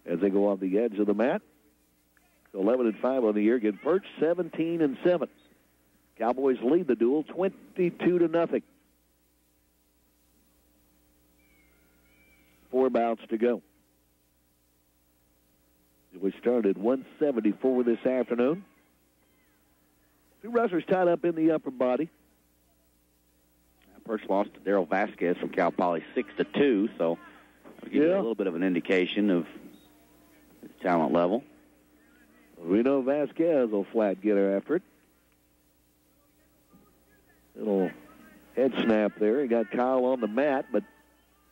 as they go off the edge of the mat. So 11-5 on the year. Again, Perch 17-7. Cowboys lead the duel 22-0. 4 bouts to go. We started 174 this afternoon. 2 wrestlers tied up in the upper body. Perch lost to Daryl Vasquez from Cal Poly 6-2, so I'll give you a little bit of an indication of his talent level. We know Vasquez will flat get her after it. Little head snap there. He got Kyle on the mat, but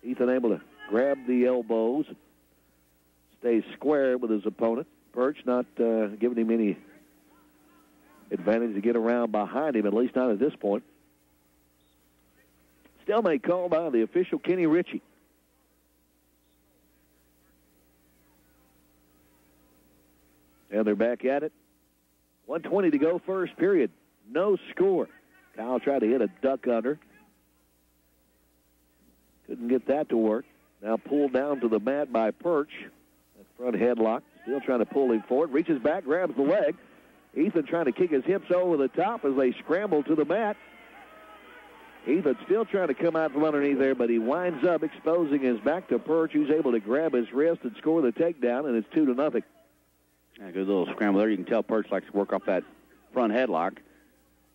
Ethan able to grab the elbows, stay square with his opponent. Perch not giving him any advantage to get around behind him, at least not at this point. Stalemate called by the official, Kenny Ritchie. And they're back at it. 1:20 to go, first period. No score. Kyle tried to hit a duck under. Couldn't get that to work. Now pulled down to the mat by Perch. That front headlock. Still trying to pull him forward. Reaches back, grabs the leg. Ethan trying to kick his hips over the top as they scramble to the mat. Ethan still trying to come out from underneath there, but he winds up exposing his back to Perch, who's able to grab his wrist and score the takedown, and it's 2-0. Yeah, good little scramble there. You can tell Perch likes to work off that front headlock.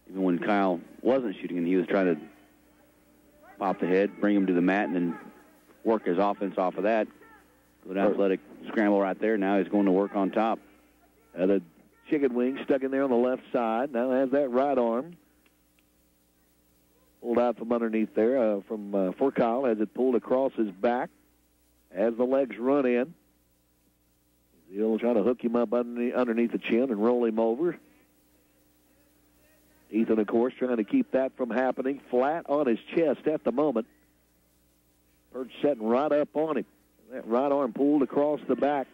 Even when Kyle wasn't shooting and he was trying to pop the head, bring him to the mat, and then work his offense off of that. Good athletic scramble right there. Now he's going to work on top. The chicken wing stuck in there on the left side. Now has that right arm pulled out from underneath there for Kyle as it pulled across his back as the legs run in. He'll try to hook him up underneath the chin and roll him over. Ethan, of course, trying to keep that from happening. Flat on his chest at the moment. Perch setting right up on him. That right arm pulled across the back.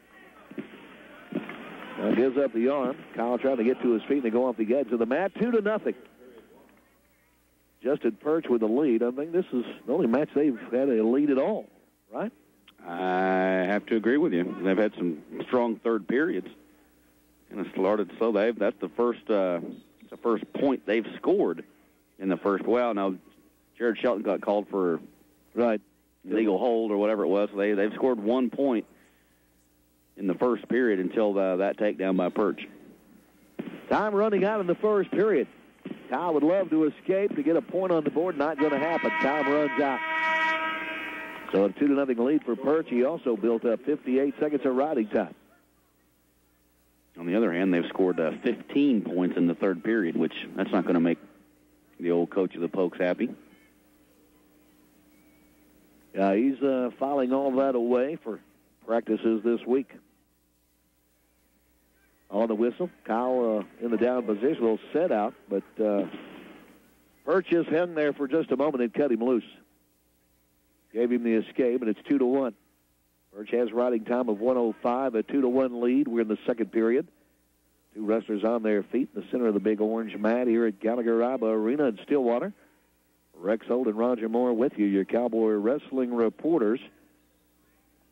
Now gives up the arm. Kyle trying to get to his feet and they go off the edge of the mat. 2-0. Justin Perch with the lead. I think this is the only match they've had a lead at all, right? I have to agree with you. They've had some strong third periods. And it started so that's the first point they've scored in the first. Well, now Jared Shelton got called for illegal hold or whatever it was. So they've scored 1 point in the first period until that takedown by Perch. Time running out in the first period. Kyle would love to escape to get a point on the board. Not going to happen. Time runs out. So a 2-0 lead for Perch. He also built up 58 seconds of riding time. On the other hand, they've scored 15 points in the third period, which that's not going to make the old coach of the Pokes happy. Yeah, he's filing all that away for practices this week. On the whistle, Kyle in the down position will set out, but Perch just hung there for just a moment and cut him loose. Gave him the escape, and it's 2-1. Perch has riding time of 1:05, a 2-1 lead. We're in the second period. Two wrestlers on their feet in the center of the big orange mat here at Gallagher-Iba Arena in Stillwater. Rex Holt and Roger Moore with you, your Cowboy Wrestling reporters.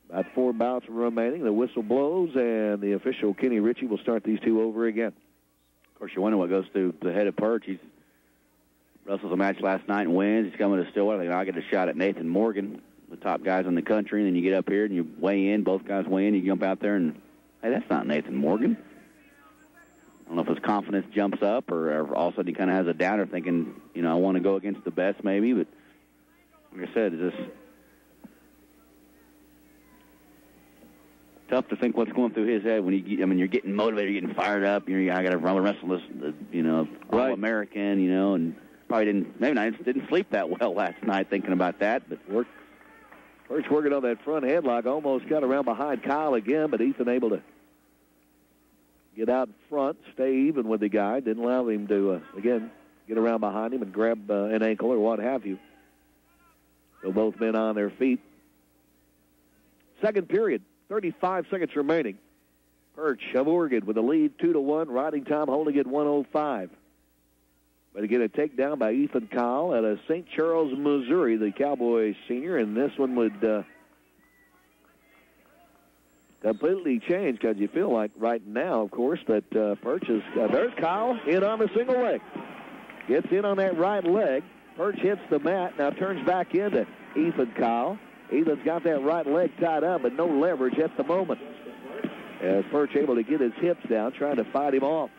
About 4 bouts remaining. The whistle blows, and the official, Kenny Ritchie, will start these two over again. Of course, you wonder what goes through the head of Perch. He wrestles a match last night and wins. He's coming to Stillwater. I'll get a shot at Nathan Morgan, the top guys in the country, and then you get up here and you weigh in. Both guys weigh in. You jump out there and, hey, that's not Nathan Morgan. I don't know if his confidence jumps up or all of a sudden he kind of has a downer thinking, I want to go against the best maybe. But like I said, it's just tough to think what's going through his head when you're getting motivated, you're getting fired up. I got to wrestle this, All-American, and probably didn't sleep that well last night thinking about that. But Perch working on that front headlock, almost got around behind Kyle again, but Ethan able to get out in front, stay even with the guy. Didn't allow him to, again, get around behind him and grab an ankle or what have you. So both men on their feet. Second period, 35 seconds remaining. Perch of Oregon with a lead, 2-1. Riding time holding at 1:05. But again, a takedown by Ethan Kyle out of St. Charles, Missouri, the Cowboys senior. And this one would completely change because you feel like right now, of course, that Perch is... there's Kyle in on the single leg. Gets in on that right leg. Perch hits the mat, now turns back into Ethan Kyle. Ethan's got that right leg tied up, but no leverage at the moment. As Perch able to get his hips down, trying to fight him off.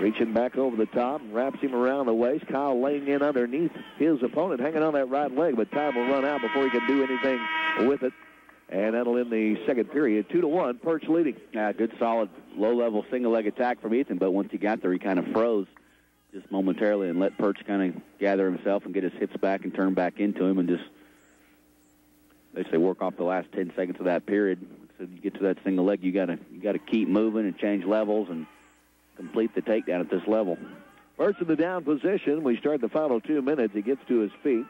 Reaching back over the top and wraps him around the waist. Kyle laying in underneath his opponent, hanging on that right leg, but time will run out before he can do anything with it. And that'll end the second period. 2-1, Perch leading. Yeah, good, solid, low-level single-leg attack from Ethan, but once he got there, he kind of froze just momentarily and let Perch kind of gather himself and get his hips back and turn back into him and just basically work off the last 10 seconds of that period. So you get to that single leg, you got to keep moving and change levels and complete the takedown at this level. Perch in the down position. We start the final 2 minutes. He gets to his feet.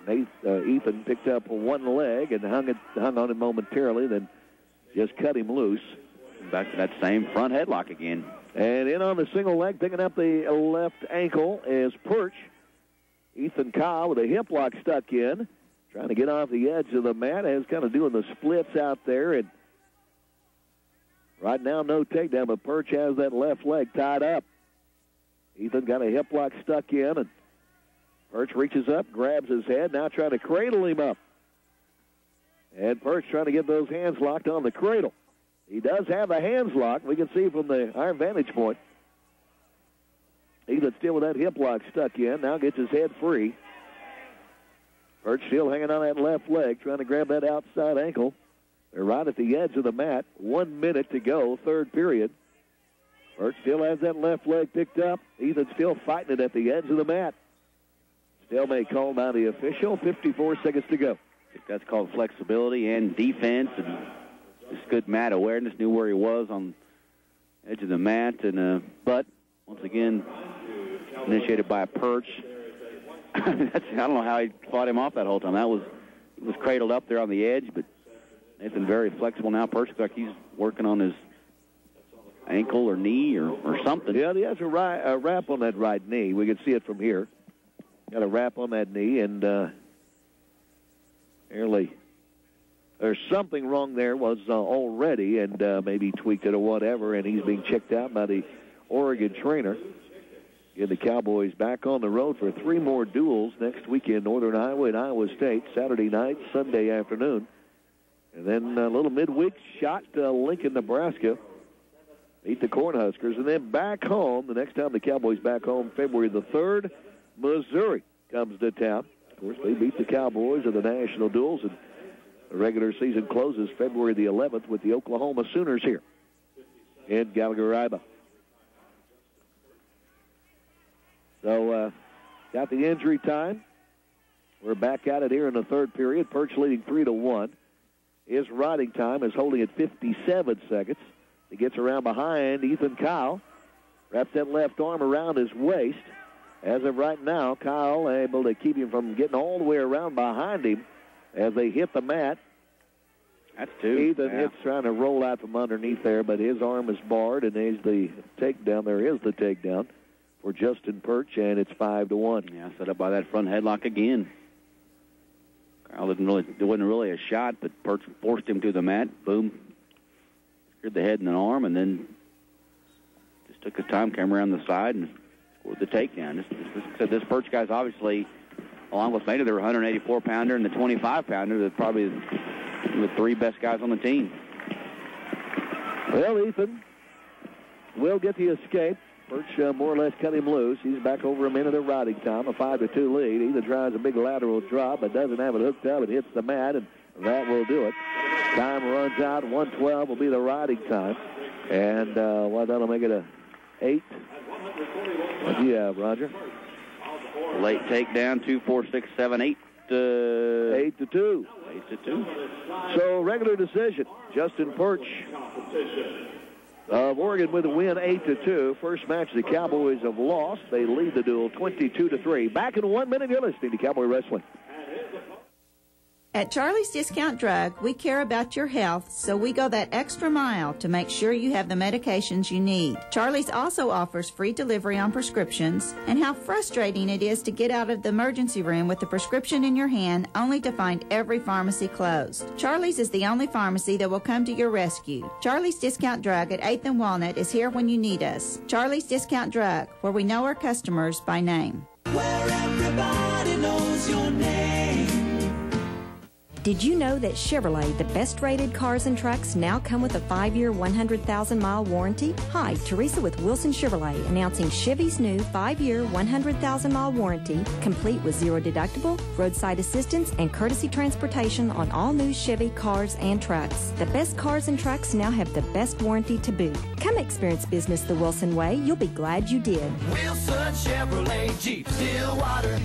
Ethan picked up one leg and hung on him momentarily, then just cut him loose. Back to that same front headlock again. And in on the single leg, picking up the left ankle is Perch. Ethan Kyle with a hip lock stuck in, trying to get off the edge of the mat, as kind of doing the splits out there. And right now, no takedown, but Perch has that left leg tied up. Ethan got a hip lock stuck in, and Perch reaches up, grabs his head, now trying to cradle him up. And Perch trying to get those hands locked on the cradle. He does have the hands locked. We can see from our vantage point. Ethan still with that hip lock stuck in. Now gets his head free. Perch still hanging on that left leg, trying to grab that outside ankle. They're right at the edge of the mat. 1 minute to go, third period. Perch still has that left leg picked up. Ethan still fighting it at the edge of the mat. Stalemate called by the official. 54 seconds to go. I think that's called flexibility and defense and just good mat awareness. Knew where he was on the edge of the mat. And but, once again, initiated by Perch. I don't know how he fought him off that whole time. He was cradled up there on the edge, but Nathan very flexible now. Perch looks like he's working on his ankle or knee or something. Yeah, he has a wrap on that right knee. We can see it from here. Got a wrap on that knee, and apparently there's something wrong there was already, and maybe tweaked it or whatever, and he's being checked out by the Oregon trainer. Get the Cowboys back on the road for 3 more duels next weekend, Northern Iowa and Iowa State, Saturday night, Sunday afternoon. And then a little midweek shot to Lincoln, Nebraska. Beat the Cornhuskers. And then back home, the next time the Cowboys back home, February the 3rd, Missouri comes to town. Of course, they beat the Cowboys in the national duels, and the regular season closes February the 11th with the Oklahoma Sooners here in Gallagher-Iba. So, got the injury time. We're back at it here in the third period. Perch leading 3-1. His riding time is holding at 57 seconds. He gets around behind Ethan Kyle. Wraps that left arm around his waist. As of right now, Kyle able to keep him from getting all the way around behind him as they hit the mat. That's 2. Ethan hits trying to roll out from underneath there, but his arm is barred, and there's the takedown. There is the takedown for Justin Perch, and it's 5-1. Yeah, set up by that front headlock again. Kyle there wasn't really a shot, but Perch forced him to the mat. Boom. Secured the head and an arm, and then just took his time, came around the side, and scored the takedown. This Perch guy's obviously, along with Mater, they're 184-pounder and the 25-pounder. They're probably the 3 best guys on the team. Well, Ethan will get the escape. Perch more or less cut him loose. He's back over a minute of riding time, a 5-2 lead. Ethan tries a big lateral drop, but doesn't have it hooked up. It hits the mat, and that will do it. Time runs out. 1:12 will be the riding time. And, that'll make it a 8. What do you have, Roger? Late takedown, 2, 4, 6, 7, 8. 8-2. 8-2. So, regular decision. Justin Perch of Oregon with a win, 8-2. First match the Cowboys have lost. They lead the duel 22-3. Back in 1 minute, you're listening to Cowboy Wrestling. At Charlie's Discount Drug, we care about your health, so we go that extra mile to make sure you have the medications you need. Charlie's also offers free delivery on prescriptions, and how frustrating it is to get out of the emergency room with the prescription in your hand only to find every pharmacy closed. Charlie's is the only pharmacy that will come to your rescue. Charlie's Discount Drug at 8th and Walnut is here when you need us. Charlie's Discount Drug, where we know our customers by name. Where everybody knows your name. Did you know that Chevrolet, the best-rated cars and trucks, now come with a 5-year, 100,000-mile warranty? Hi, Teresa with Wilson Chevrolet, announcing Chevy's new 5-year, 100,000-mile warranty, complete with 0 deductible, roadside assistance, and courtesy transportation on all new Chevy cars and trucks. The best cars and trucks now have the best warranty to boot. Come experience business the Wilson way. You'll be glad you did. Wilson Chevrolet Jeep Stillwater.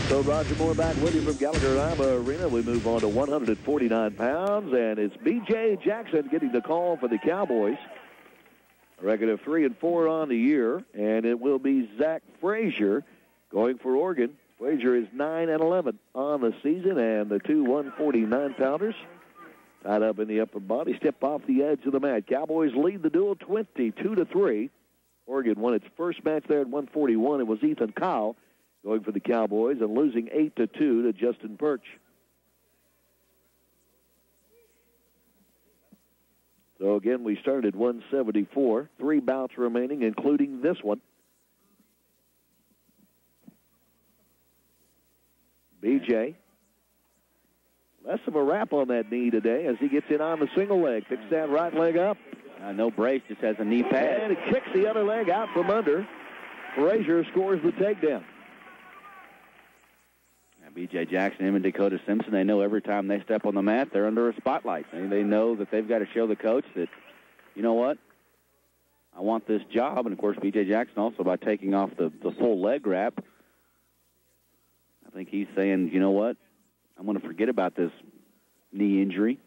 So Roger Moore back with you from Gallagher-Iba Arena. We move on to 149 pounds, and it's B.J. Jackson getting the call for the Cowboys. A record of 3-4 on the year, and it will be Zach Frazier going for Oregon. Frazier is 9-11 on the season, and the 2 149-pounders tied up in the upper body step off the edge of the mat. Cowboys lead the duel 22-3. Oregon won its first match there at 141. It was Ethan Kyle going for the Cowboys and losing 8-2 to Justin Perch. So again, we started at 174. 3 bouts remaining, including this one. BJ, less less of a wrap on that knee today as he gets in on the single leg. Picks that right leg up. No brace, just has a knee pad. And he kicks the other leg out from under. Frazier scores the takedown. B.J. Jackson, him and Dakota Simpson, they know every time they step on the mat, they're under a spotlight. They know that they've got to show the coach that, you know what, I want this job. And, of course, B.J. Jackson also, by taking off the full leg wrap, I think he's saying, you know what, I'm going to forget about this knee injury.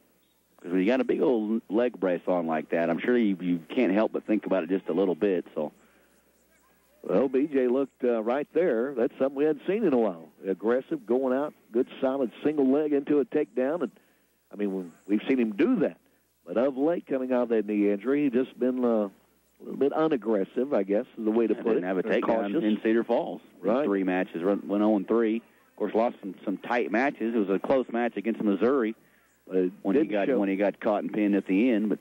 Because when you got a big old leg brace on like that, I'm sure you can't help but think about it just a little bit. So, well, B.J. looked right there. That's something we hadn't seen in a while. Aggressive, going out, good solid single leg into a takedown. And, I mean, we've seen him do that. But of late, coming out of that knee injury, he's just been a little bit unaggressive, I guess, is the way to put it. Didn't have a takedown in Cedar Falls. Right. 3 matches, went 0-3. Of course, lost some tight matches. It was a close match against Missouri when he got caught and pinned at the end. But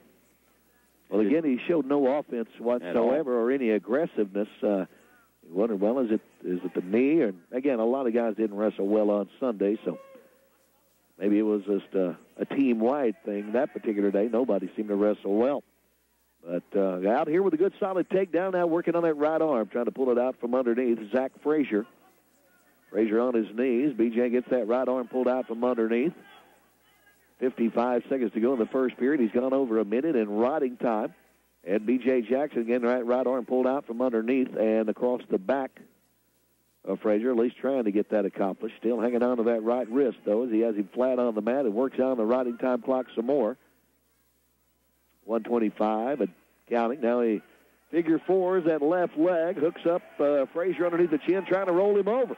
well, again, he showed no offense whatsoever or any aggressiveness. You wonder, well, is it the knee? Or again, a lot of guys didn't wrestle well on Sunday, so maybe it was just a team-wide thing that particular day. Nobody seemed to wrestle well. But out here with a good solid takedown, now working on that right arm, trying to pull it out from underneath. Zach Frazier. Frazier on his knees. B.J. gets that right arm pulled out from underneath. 55 seconds to go in the first period. He's gone over a minute in riding time. And B.J. Jackson, again, right arm pulled out from underneath and across the back of Frazier, at least trying to get that accomplished. Still hanging on to that right wrist, though, as he has him flat on the mat and works on the riding time clock some more. 125 and counting. Now he figure fours that left leg, hooks up Frazier underneath the chin, trying to roll him over.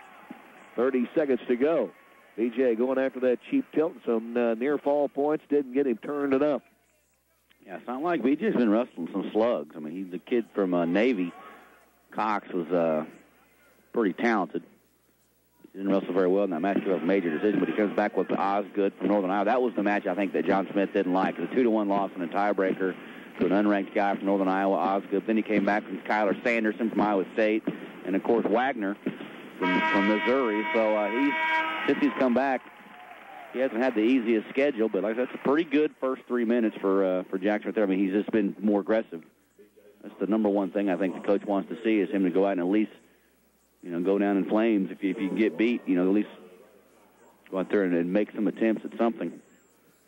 30 seconds to go. B.J. going after that cheap tilt. Some near fall points didn't get him turned enough. Yeah, it's not like B.J.'s been wrestling some slugs. I mean, he's the kid from Navy. Cox was pretty talented. He didn't wrestle very well in that match. It was a major decision, but he comes back with Osgood from Northern Iowa. That was the match I think that John Smith didn't like. It was a 2-1 loss in a tiebreaker to an unranked guy from Northern Iowa, Osgood. Then he came back from Kyler Sanderson from Iowa State, and, of course, Wagner from Missouri. So since he's come back, he hasn't had the easiest schedule, but like that's a pretty good first 3 minutes for Jackson right there. I mean, he's just been more aggressive. That's the number one thing I think the coach wants to see is him to go out and at least, go down in flames. If you can get beat, at least go out there and make some attempts at something.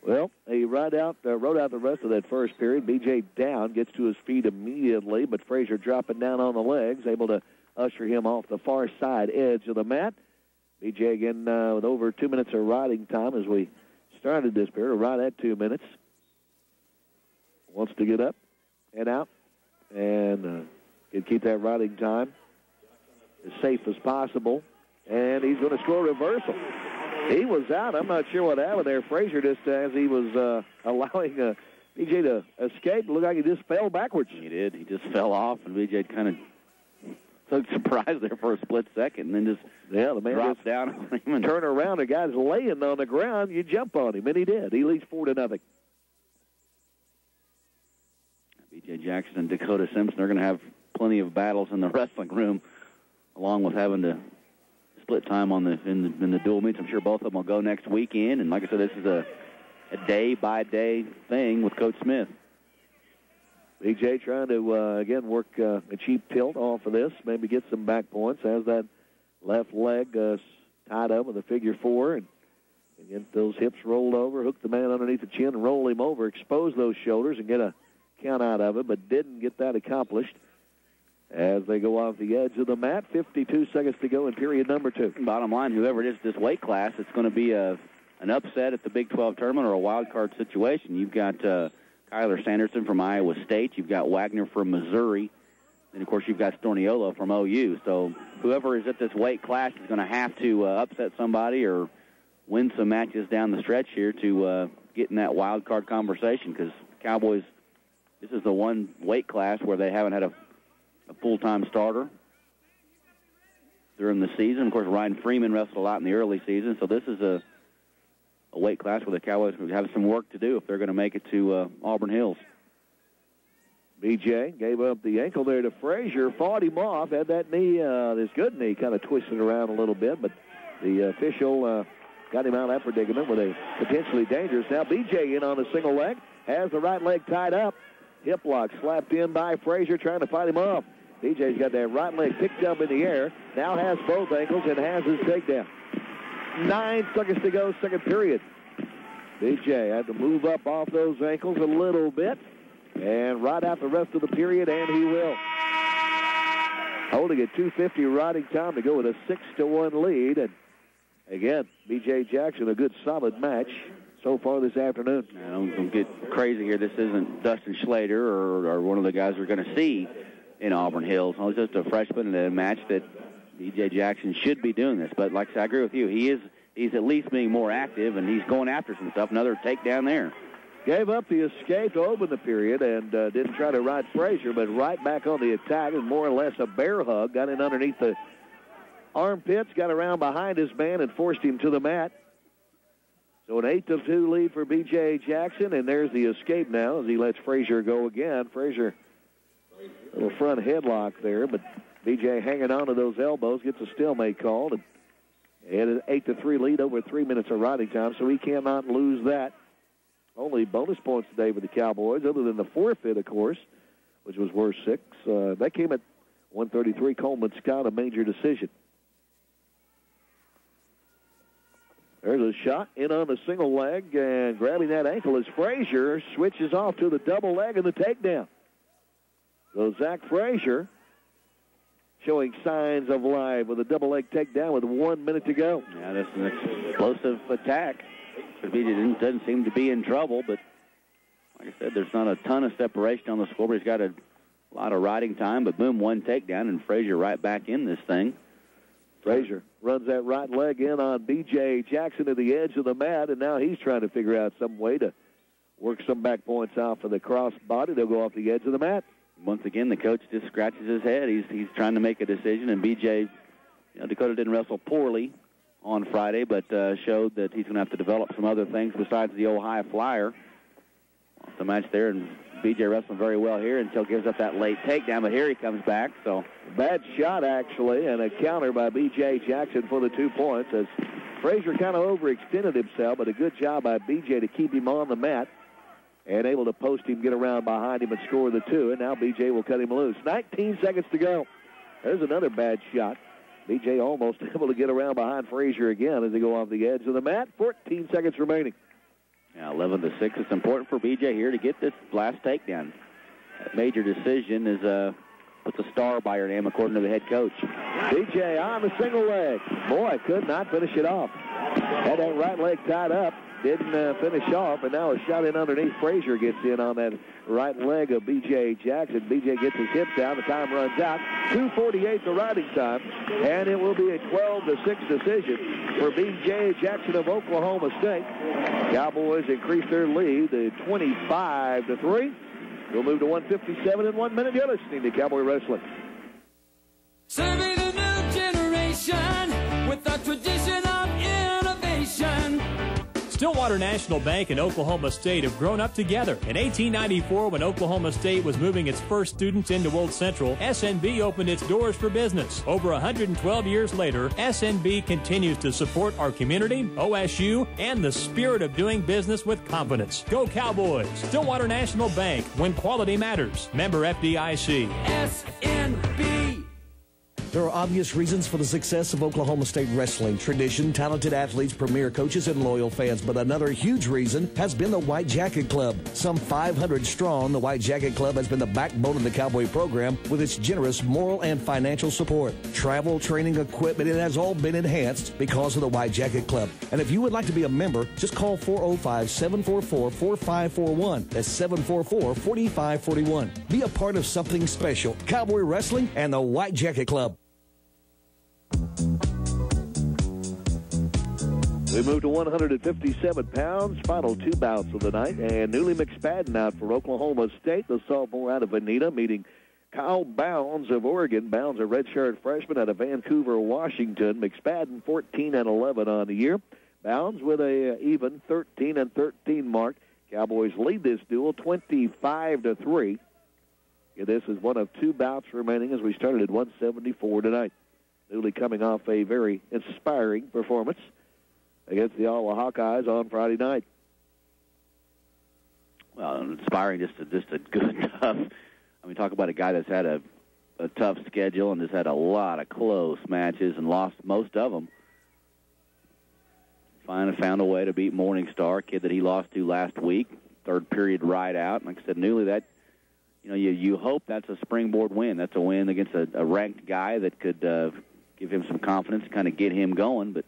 Well, he rode out the rest of that first period. B.J. down, gets to his feet immediately, but Frazier dropping down on the legs, able to usher him off the far side edge of the mat. B.J. again with over 2 minutes of riding time as we started this period, right at 2 minutes. Wants to get up and out and can keep that riding time as safe as possible. And he's going to score a reversal. He was out. I'm not sure what happened there. Frazier just as he was allowing B.J. to escape, looked like he just fell backwards. He did. He just fell off, and B.J. kind of looked surprised there for a split second, and then just the man drops down on him. And turn around, the guy's laying on the ground. You jump on him, and he did. He leads 4-0. B.J. Jackson and Dakota Simpson are going to have plenty of battles in the wrestling room, along with having to split time in the dual meets. I'm sure both of them will go next weekend. And like I said, this is a day-by-day thing with Coach Smith. B.J. trying to, again, work a cheap tilt off of this, maybe get some back points. Has that left leg tied up with a figure four. And get those hips rolled over, hook the man underneath the chin and roll him over, expose those shoulders and get a count out of it, but didn't get that accomplished. As they go off the edge of the mat, 52 seconds to go in period number 2. Bottom line, whoever it is this weight class, it's going to be an upset at the Big 12 tournament or a wild card situation. You've got Kyler Sanderson from Iowa State. You've got Wagner from Missouri. And, of course, you've got Storniolo from OU. So whoever is at this weight class is going to have to upset somebody or win some matches down the stretch here to get in that wild card conversation, because Cowboys, this is the one weight class where they haven't had a full-time starter during the season. Of course, Ryan Freeman wrestled a lot in the early season, so this is a weight class where the Cowboys have some work to do if they're going to make it to Auburn Hills. B.J. gave up the ankle there to Frazier, fought him off, had that knee, this good knee, kind of twisted around a little bit, but the official got him out of that predicament with a potentially dangerous. Now B.J. in on a single leg, has the right leg tied up. Hip lock slapped in by Frazier, trying to fight him off. B.J.'s got that right leg picked up in the air, now has both ankles and has his takedown. 9 seconds to go, second period. B.J. had to move up off those ankles a little bit and ride out the rest of the period, and he will. Holding a 2:50 riding time to go with a 6-1 lead. And again, B.J. Jackson, a good solid match so far this afternoon. Now, don't get crazy here. This isn't Dustin Schlater or one of the guys we're going to see in Auburn Hills. He's just a freshman in a match that B.J. Jackson should be doing this. But like I said, I agree with you. He's at least being more active, and he's going after some stuff. Another takedown there. Gave up the escape to open the period and didn't try to ride Frazier, but right back on the attack and more or less a bear hug. Got in underneath the armpits, got around behind his man, and forced him to the mat. So an 8-2 lead for B.J. Jackson, and there's the escape now as he lets Frazier go again. Frazier, a little front headlock there, but B.J. hanging on to those elbows, gets a stalemate called, and had an 8-3 lead over 3 minutes of riding time, so he cannot lose that. Only bonus points today for the Cowboys, other than the forfeit, of course, which was worth 6. That came at 133. Coleman Scott, a major decision. There's a shot in on the single leg, and grabbing that ankle is Frazier. Switches off to the double leg and the takedown. So Zach Frazier showing signs of life with a double leg takedown with 1 minute to go. Yeah, that's an explosive attack. He doesn't seem to be in trouble, but like I said, there's not a ton of separation on the scoreboard. He's got a lot of riding time, but boom, one takedown, and Frazier right back in this thing. Frazier runs that right leg in on B.J. Jackson to the edge of the mat, and now he's trying to figure out some way to work some back points out for the cross body. They'll go off the edge of the mat. Once again, the coach just scratches his head. He's trying to make a decision, and B.J., Dakota didn't wrestle poorly on Friday, but showed that he's going to have to develop some other things besides the old high flyer. Lost the match there, and B.J. wrestling very well here until gives up that late takedown, but here he comes back. So bad shot, actually, and a counter by B.J. Jackson for the 2 points as Frazier kind of overextended himself, but a good job by B.J. to keep him on the mat and able to post him, get around behind him, and score the 2, and now B.J. will cut him loose. 19 seconds to go. There's another bad shot. B.J. almost able to get around behind Frazier again as they go off the edge of the mat. 14 seconds remaining. Now 11-6. It's important for B.J. here to get this last takedown. That major decision is puts a star by her name, according to the head coach. B.J. on the single leg. Boy, could not finish it off. Had that right leg tied up. Didn't finish off, and now a shot in underneath. Frazier gets in on that right leg of B.J. Jackson. B.J. gets his hips down. The time runs out. 2:48 the riding time, and it will be a 12-6 decision for B.J. Jackson of Oklahoma State. Cowboys increase their lead to 25-3. We'll move to 1:57 in 1 minute. You're listening to Cowboy Wrestling. Serving a new generation with a tradition of innovation. Stillwater National Bank and Oklahoma State have grown up together. In 1894, when Oklahoma State was moving its first students into Old Central, SNB opened its doors for business. Over 112 years later, SNB continues to support our community, OSU, and the spirit of doing business with confidence. Go Cowboys! Stillwater National Bank, when quality matters. Member FDIC. SNB. There are obvious reasons for the success of Oklahoma State wrestling: tradition, talented athletes, premier coaches, and loyal fans. But another huge reason has been the White Jacket Club. Some 500 strong, the White Jacket Club has been the backbone of the Cowboy program with its generous moral and financial support. Travel, training, equipment, it has all been enhanced because of the White Jacket Club. And if you would like to be a member, just call 405-744-4541. That's 744-4541. Be a part of something special. Cowboy Wrestling and the White Jacket Club. We move to 157 pounds, final 2 bouts of the night, and Newly McSpadden out for Oklahoma State, the sophomore out of Veneta, meeting Kyle Bounds of Oregon. Bounds, a redshirt freshman out of Vancouver, Washington. McSpadden 14-11 on the year. Bounds with a even 13-13 mark. Cowboys lead this duel 25-3. This is one of 2 bouts remaining as we started at 174 tonight. Newly coming off a very inspiring performance against the Iowa Hawkeyes on Friday night. Well, inspiring, just a good, tough. I mean, talk about a guy that's had a tough schedule and has had a lot of close matches and lost most of them. Finally found a way to beat Morningstar, a kid that he lost to last week. Third period ride out. Like I said, Newly, that, you hope that's a springboard win. That's a win against a ranked guy that could give him some confidence, kind of get him going. But,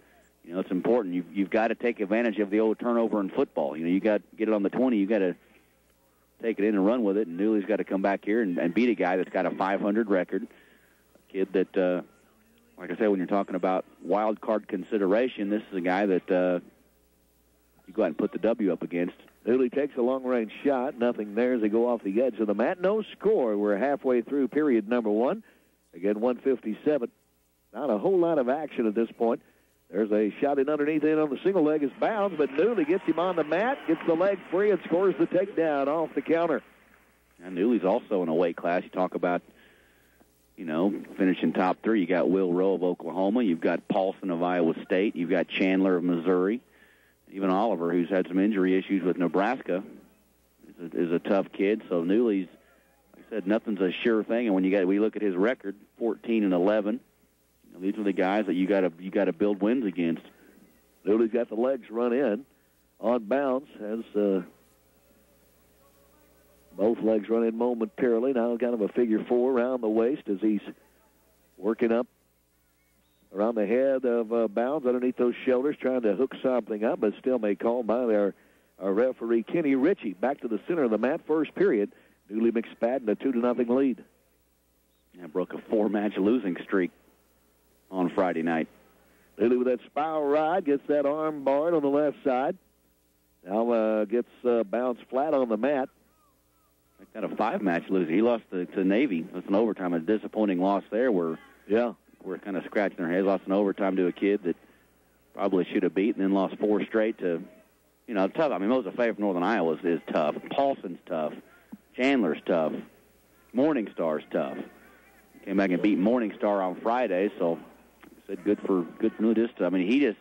it's important. You've got to take advantage of the old turnover in football. You got to get it on the 20. You got to take it in and run with it. And Newly's got to come back here and beat a guy that's got a 500 record, a kid that, like I said, when you're talking about wild card consideration, this is a guy that you go out and put the W up against. Newly takes a long-range shot. Nothing there as they go off the edge of the mat. No score. We're halfway through period number 1. Again, 1:57. Not a whole lot of action at this point. There's a shot in underneath in on the single leg. It's Bounds, but Newly gets him on the mat, gets the leg free, and scores the takedown off the counter. And Newly's also in a weight class. You talk about, finishing top 3. You got Will Rowe of Oklahoma. You've got Paulson of Iowa State. You've got Chandler of Missouri. Even Oliver, who's had some injury issues with Nebraska, is a tough kid. So Newly's, like I said, nothing's a sure thing. And when we look at his record, 14-11. These are the guys that you got to build wins against. Newly's got the legs run in on Bounds. Has both legs run in momentarily. Now kind of a figure 4 around the waist as he's working up around the head of Bounds underneath those shoulders, trying to hook something up, but still may call by our referee, Kenny Ritchie. Back to the center of the mat, first period. Newly McSpadden, a 2-0 lead. Yeah, broke a 4-match losing streak on Friday night. Newly with that spiral ride, gets that arm barred on the left side. Now gets Bounds flat on the mat. Like that, a 5-match loser. He lost to Navy. It's an overtime, a disappointing loss there. We're kind of scratching our heads. Lost in overtime to a kid that probably should have beat, and then lost 4 straight to, tough. I mean, Moses Fay from Northern Iowa is tough. Paulson's tough. Chandler's tough. Morningstar's tough. Came back and beat Morningstar on Friday, so I said good for Newly.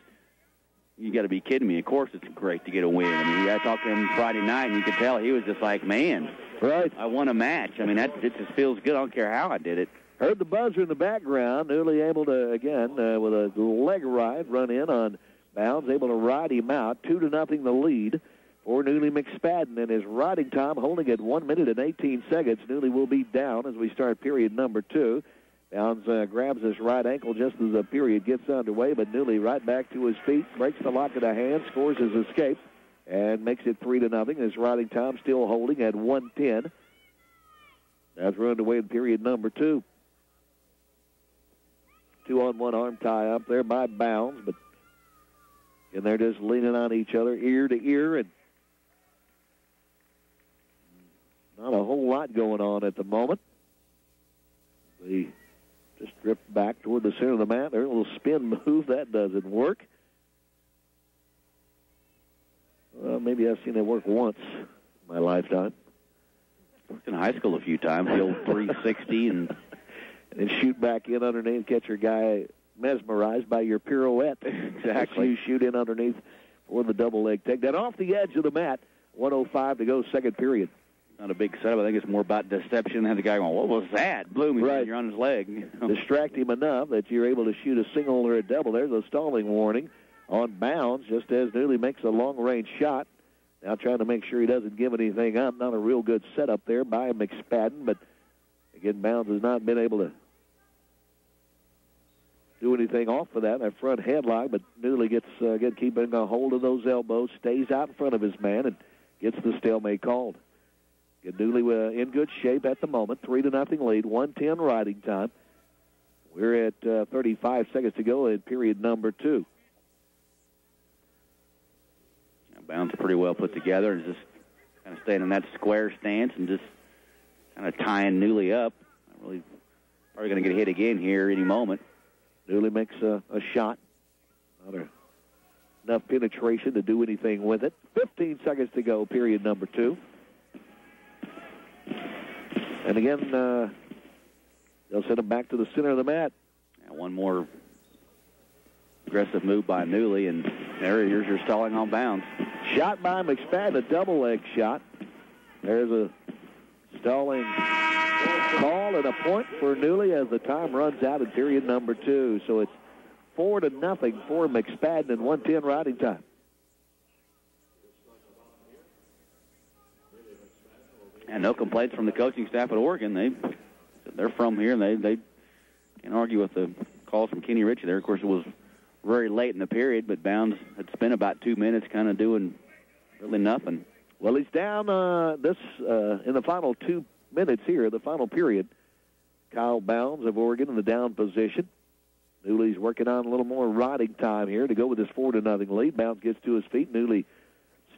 You got to be kidding me. Of course it's great to get a win. I mean, I talked to him Friday night, and you could tell he was just like, man, right, I won a match. I mean, it just feels good. I don't care how I did it. Heard the buzzer in the background. Newly able to, again, with a leg ride, run in on Bounds, able to ride him out. 2-0 the lead for Newly McSpadden. And his riding time holding at 1 minute and 18 seconds. Newly will be down as we start period number 2. Bounds grabs his right ankle just as the period gets underway, but Newly right back to his feet, breaks the lock of the hand, scores his escape, and makes it 3-0. His riding time still holding at 1:10. As we're underway in period number 2. 2-on-1 arm tie up there by Bounds, but and they're just leaning on each other ear to ear, and not a whole lot going on at the moment. They just drift back toward the center of the mat. There's a little spin move. That doesn't work. Well, maybe I've seen it work once in my lifetime. Worked in high school a few times, the old 360, and then shoot back in underneath, get your guy mesmerized by your pirouette. Exactly. You shoot in underneath for the double leg takedown. Off the edge of the mat, 1:05 to go, second period. Not a big setup. I think it's more about deception. Have the guy going, what was that? Blew me right. You're on his leg. Distract him enough that you're able to shoot a single or a double. There's a stalling warning on Bounds, just as Newly makes a long-range shot. Now trying to make sure he doesn't give anything up. Not a real good setup there by McSpadden, but again, Bounds has not been able to do anything off of that front headlock, but Newly gets keeping a hold of those elbows, stays out in front of his man, and gets the stalemate called. Newly in good shape at the moment, 3-0 lead, 1:10 riding time. We're at 35 seconds to go in period number 2. Bounds pretty well put together and just kind of staying in that square stance and just kind of tying Newly up. Probably going to get hit again here any moment. Newly makes a shot. Not enough penetration to do anything with it. 15 seconds to go, period number 2. And again, they'll send him back to the center of the mat. Yeah, one more aggressive move by Newley, and there you're stalling on Bounds. Shot by McSpadden, a double leg shot. There's a stalling call and a point for Newley as the time runs out in period number 2. So it's 4-0 for McSpadden and 1:10 riding time. And no complaints from the coaching staff at Oregon. They're from here, and they can't argue with the calls from Kenny Ritchie there. Of course, it was very late in the period, but Bounds had spent about 2 minutes kind of doing really nothing. Well, he's down in the final 2 minutes here, the final period. Kyle Bounds of Oregon in the down position. Newley's working on a little more riding time here to go with his 4-0 lead. Bounds gets to his feet. Newley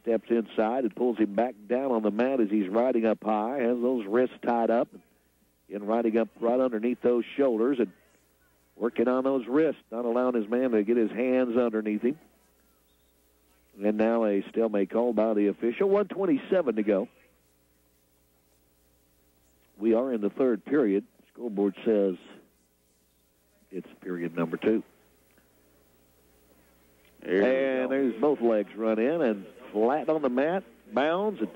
steps inside and pulls him back down on the mat as he's riding up high, has those wrists tied up, and riding up right underneath those shoulders and working on those wrists, not allowing his man to get his hands underneath him. And now a stalemate called by the official. 1:27 to go. We are in the third period. Scoreboard says it's period number 2. And there's both legs run in and flat on the mat, Bounds. And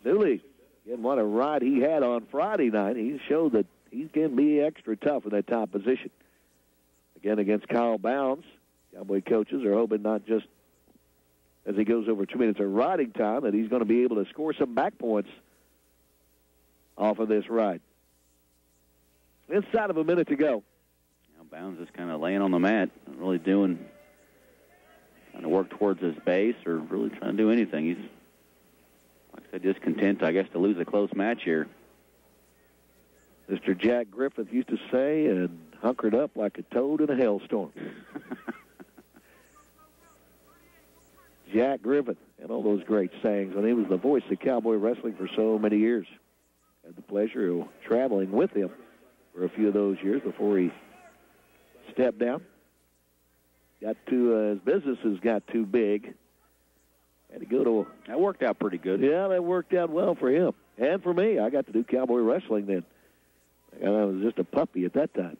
Newley, again, what a ride he had on Friday night. He showed that he can be extra tough in that top position. Again, against Kyle Bounds, Cowboy coaches are hoping not just as he goes over 2 minutes of riding time that he's going to be able to score some back points off of this ride. Inside of a minute to go. Now Bounds is kind of laying on the mat, not really trying to work towards his base or really trying to do anything. He's, like I said, just content, I guess, to lose a close match here. Mr. Jack Griffith used to say, and hunkered up like a toad in a hailstorm. Jack Griffith and all those great sayings, and he was the voice of Cowboy wrestling for so many years. Had the pleasure of traveling with him for a few of those years before he stepped down. His businesses got too big. Had to go to. That worked out pretty good. Yeah, that worked out well for him and for me. I got to do Cowboy wrestling then. I was just a puppy at that time.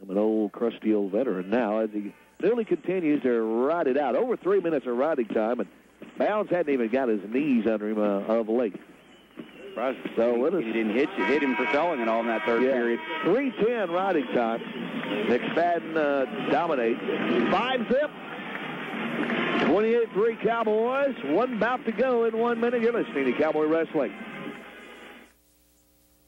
I'm an old, crusty old veteran now as he really continues to ride it out. Over 3 minutes of riding time, and Bounds hadn't even got his knees under him of late. So he didn't hit him for selling it all in that third period. 3:10 riding time. McSpadden dominates. 5-zip. 28-3 Cowboys. One bout to go in 1 minute. You're listening to Cowboy Wrestling.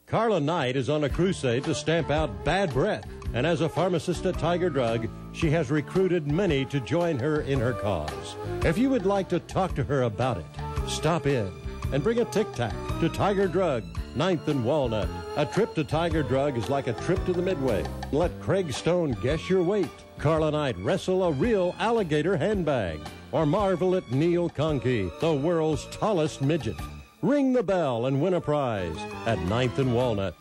Carla Knight is on a crusade to stamp out bad breath. And as a pharmacist at Tiger Drug, she has recruited many to join her in her cause. If you would like to talk to her about it, stop in and bring a Tic Tac to Tiger Drug, 9th and Walnut. A trip to Tiger Drug is like a trip to the Midway. Let Craig Stone guess your weight. Carla Knight wrestle a real alligator handbag. Or marvel at Neil Conkey, the world's tallest midget. Ring the bell and win a prize at 9th and Walnut.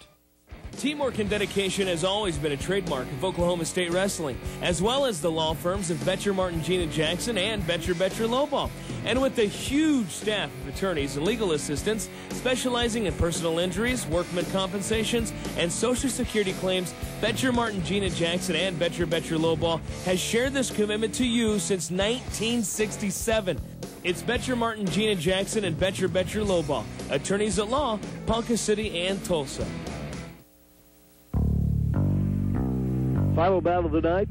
Teamwork and dedication has always been a trademark of Oklahoma State Wrestling, as well as the law firms of Betcher Martin Gina Jackson and Betcher Lowball. And with a huge staff of attorneys and legal assistants specializing in personal injuries, workman compensations, and Social Security claims, Betcher Martin Gina Jackson and Betcher Lowball has shared this commitment to you since 1967. It's Betcher Martin Gina Jackson and Betcher Lowball, attorneys at law, Ponca City and Tulsa. Final battle of the night,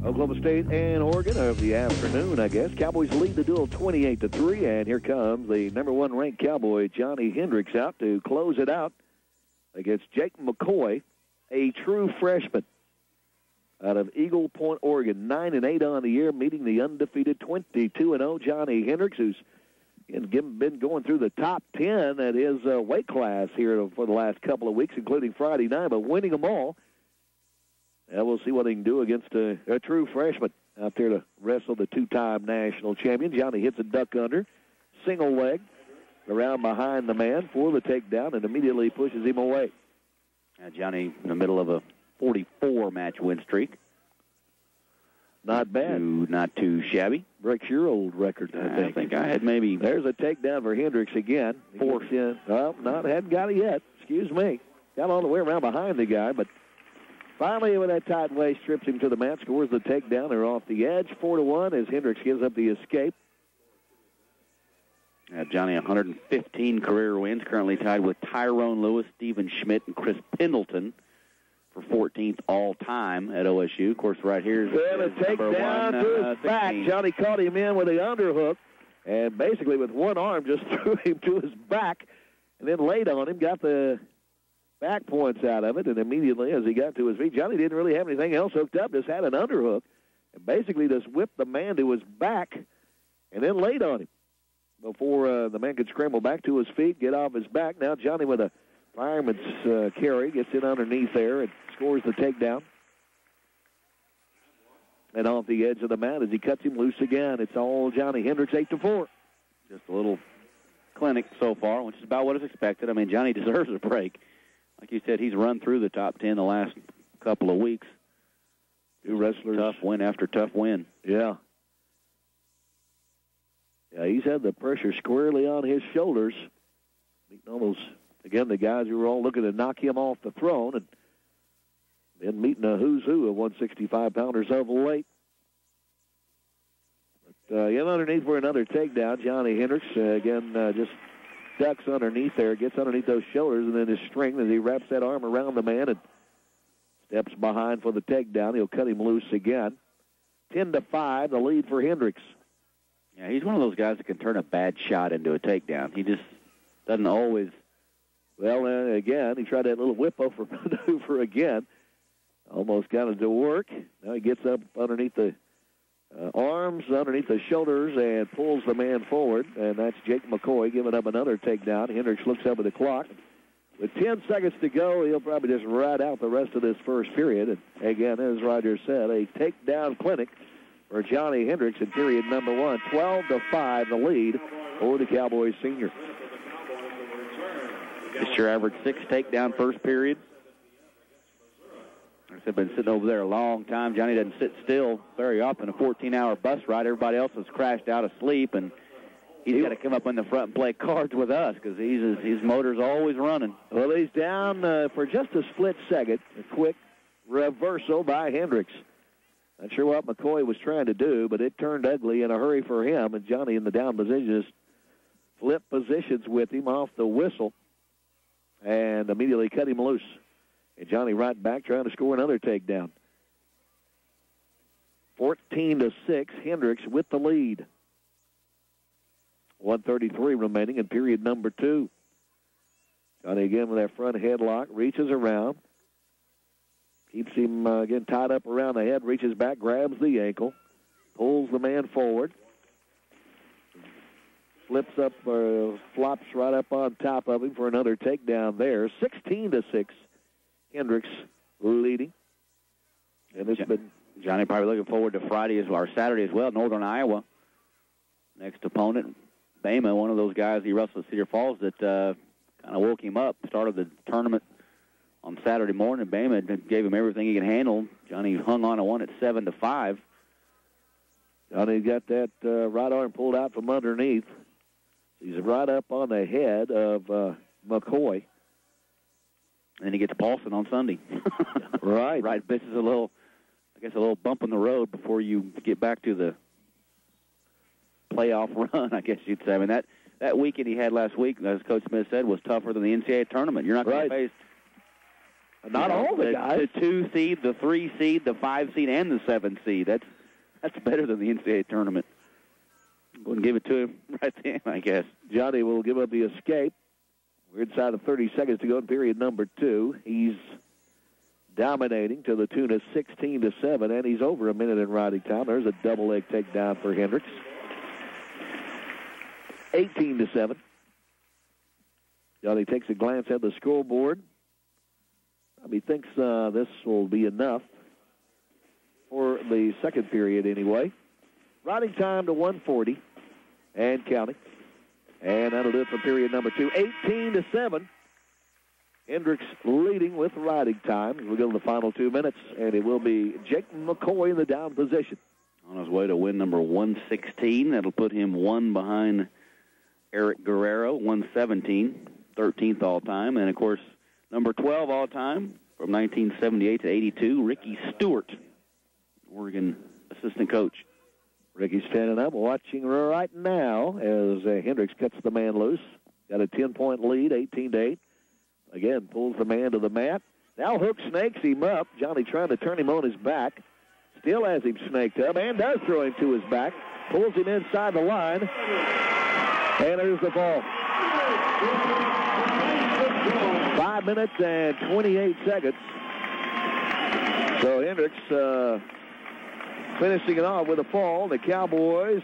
Oklahoma State and Oregon of the afternoon, I guess. Cowboys lead the duel 28-3, and here comes the number 1 ranked Cowboy, Johnny Hendricks, out to close it out against Jake McCoy, a true freshman out of Eagle Point, Oregon. 9-8 on the year, meeting the undefeated 22-0 Johnny Hendricks, who's been going through the top 10 at his weight class here for the last couple of weeks, including Friday night, but winning them all. And we'll see what he can do against a true freshman out there to wrestle the 2-time national champion. Johnny hits a duck under, single leg, around behind the man for the takedown, and immediately pushes him away. Johnny in the middle of a 44-match win streak. Not bad. Not too shabby. Breaks your old record, I think. I think I had maybe... There's a takedown for Hendricks again. Hadn't got it yet. Excuse me. Got all the way around behind the guy, but finally, with that tight waist, strips him to the mat, scores the takedown. They're off the edge, 4-1, as Hendricks gives up the escape. Johnny, 115 career wins, currently tied with Tyrone Lewis, Stephen Schmidt, and Chris Pendleton for 14th all-time at OSU. Of course, right here is a takedown to his back. Johnny caught him in with the underhook, and basically with one arm just threw him to his back, and then laid on him, got the back points out of it, and immediately as he got to his feet, Johnny didn't really have anything else hooked up, just had an underhook, and basically just whipped the man to his back, and then laid on him before the man could scramble back to his feet, get off his back. Now Johnny with a fireman's carry gets in underneath there and scores the takedown. And off the edge of the mat as he cuts him loose again. It's all Johnny Hendricks, 8-4. Just a little clinic so far, which is about what is expected. I mean, Johnny deserves a break. Like you said, he's run through the top 10 the last couple of weeks. Two wrestlers. Tough win after tough win. Yeah. Yeah, he's had the pressure squarely on his shoulders. Meeting almost, again, the guys who were all looking to knock him off the throne, and then meeting a who's who of 165-pounders of late. But in underneath for another takedown, Johnny Hendricks, again, just ducks underneath there, gets underneath those shoulders, and then his strength as he wraps that arm around the man and steps behind for the takedown. He'll cut him loose again. 10-5, the lead for Hendricks. Yeah, he's one of those guys that can turn a bad shot into a takedown. He just doesn't always. Well, again, he tried that little whip-over maneuver again. Almost got it to work. Now he gets up underneath the arms, underneath the shoulders, and pulls the man forward. And that's Jake McCoy giving up another takedown. Hendricks looks up at the clock. With 10 seconds to go, he'll probably just ride out the rest of this first period. And again, as Roger said, a takedown clinic for Johnny Hendricks in period number 1. 12-5, the lead for the Cowboys senior. Just your average 6 takedown first period. Like I said, been sitting over there a long time. Johnny doesn't sit still very often. A 14-hour bus ride. Everybody else has crashed out of sleep, and he's got to come up in the front and play cards with us because his motor's always running. Well, he's down for just a split second. A quick reversal by Hendricks. Not sure what McCoy was trying to do, but it turned ugly in a hurry for him, and Johnny in the down position just flipped positions with him off the whistle and immediately cut him loose. And Johnny right back trying to score another takedown. 14-6, Hendricks with the lead. 1:33 remaining in period number 2. Johnny again with that front headlock, reaches around. Keeps him, again, tied up around the head, reaches back, grabs the ankle, pulls the man forward, flips up, flops right up on top of him for another takedown there. 16-6, Hendricks leading. And it's been Johnny probably looking forward to Friday as well, or Saturday as well, Northern Iowa. Next opponent, Bama, one of those guys he wrestled at Cedar Falls that kind of woke him up, started the tournament on Saturday morning. Bama gave him everything he could handle. Johnny hung on to one at 7-5. Johnny got that right arm pulled out from underneath. He's right up on the head of McCoy. And then he gets Paulson on Sunday. Right. Right. This is a little bump in the road before you get back to the playoff run, I guess you'd say. I mean, that weekend he had last week, as Coach Smith said, was tougher than the NCAA tournament. You're not going to face all the guys. The 2 seed, the 3 seed, the 5 seed, and the 7 seed. That's better than the NCAA tournament. Wouldn't give it to him right then, I guess. Johnny will give up the escape. We're inside of 30 seconds to go in period number 2. He's dominating to the tune of 16-7, and he's over a minute in riding time. There's a double leg takedown for Hendricks. 18-7. Johnny takes a glance at the scoreboard. He thinks this will be enough for the second period anyway. Riding time to 1:40 and counting. And that'll do it for period number 2. 18-7. Hendricks leading with riding time. We'll go to the final 2 minutes, and it will be Jake McCoy in the down position. On his way to win number 116. That'll put him 1 behind Eric Guerrero, 117, 13th all-time. And, of course, number 12 all-time from 1978 to 82. Ricky Stewart, Oregon assistant coach. Ricky standing up, watching right now as Hendricks cuts the man loose. Got a 10-point lead, 18-8. Again, pulls the man to the mat. Now Hook snakes him up. Johnny trying to turn him on his back. Still has him snaked up and does throw him to his back. Pulls him inside the line. And there's the ball. 5 minutes and 28 seconds. So Hendricks finishing it off with a fall. The Cowboys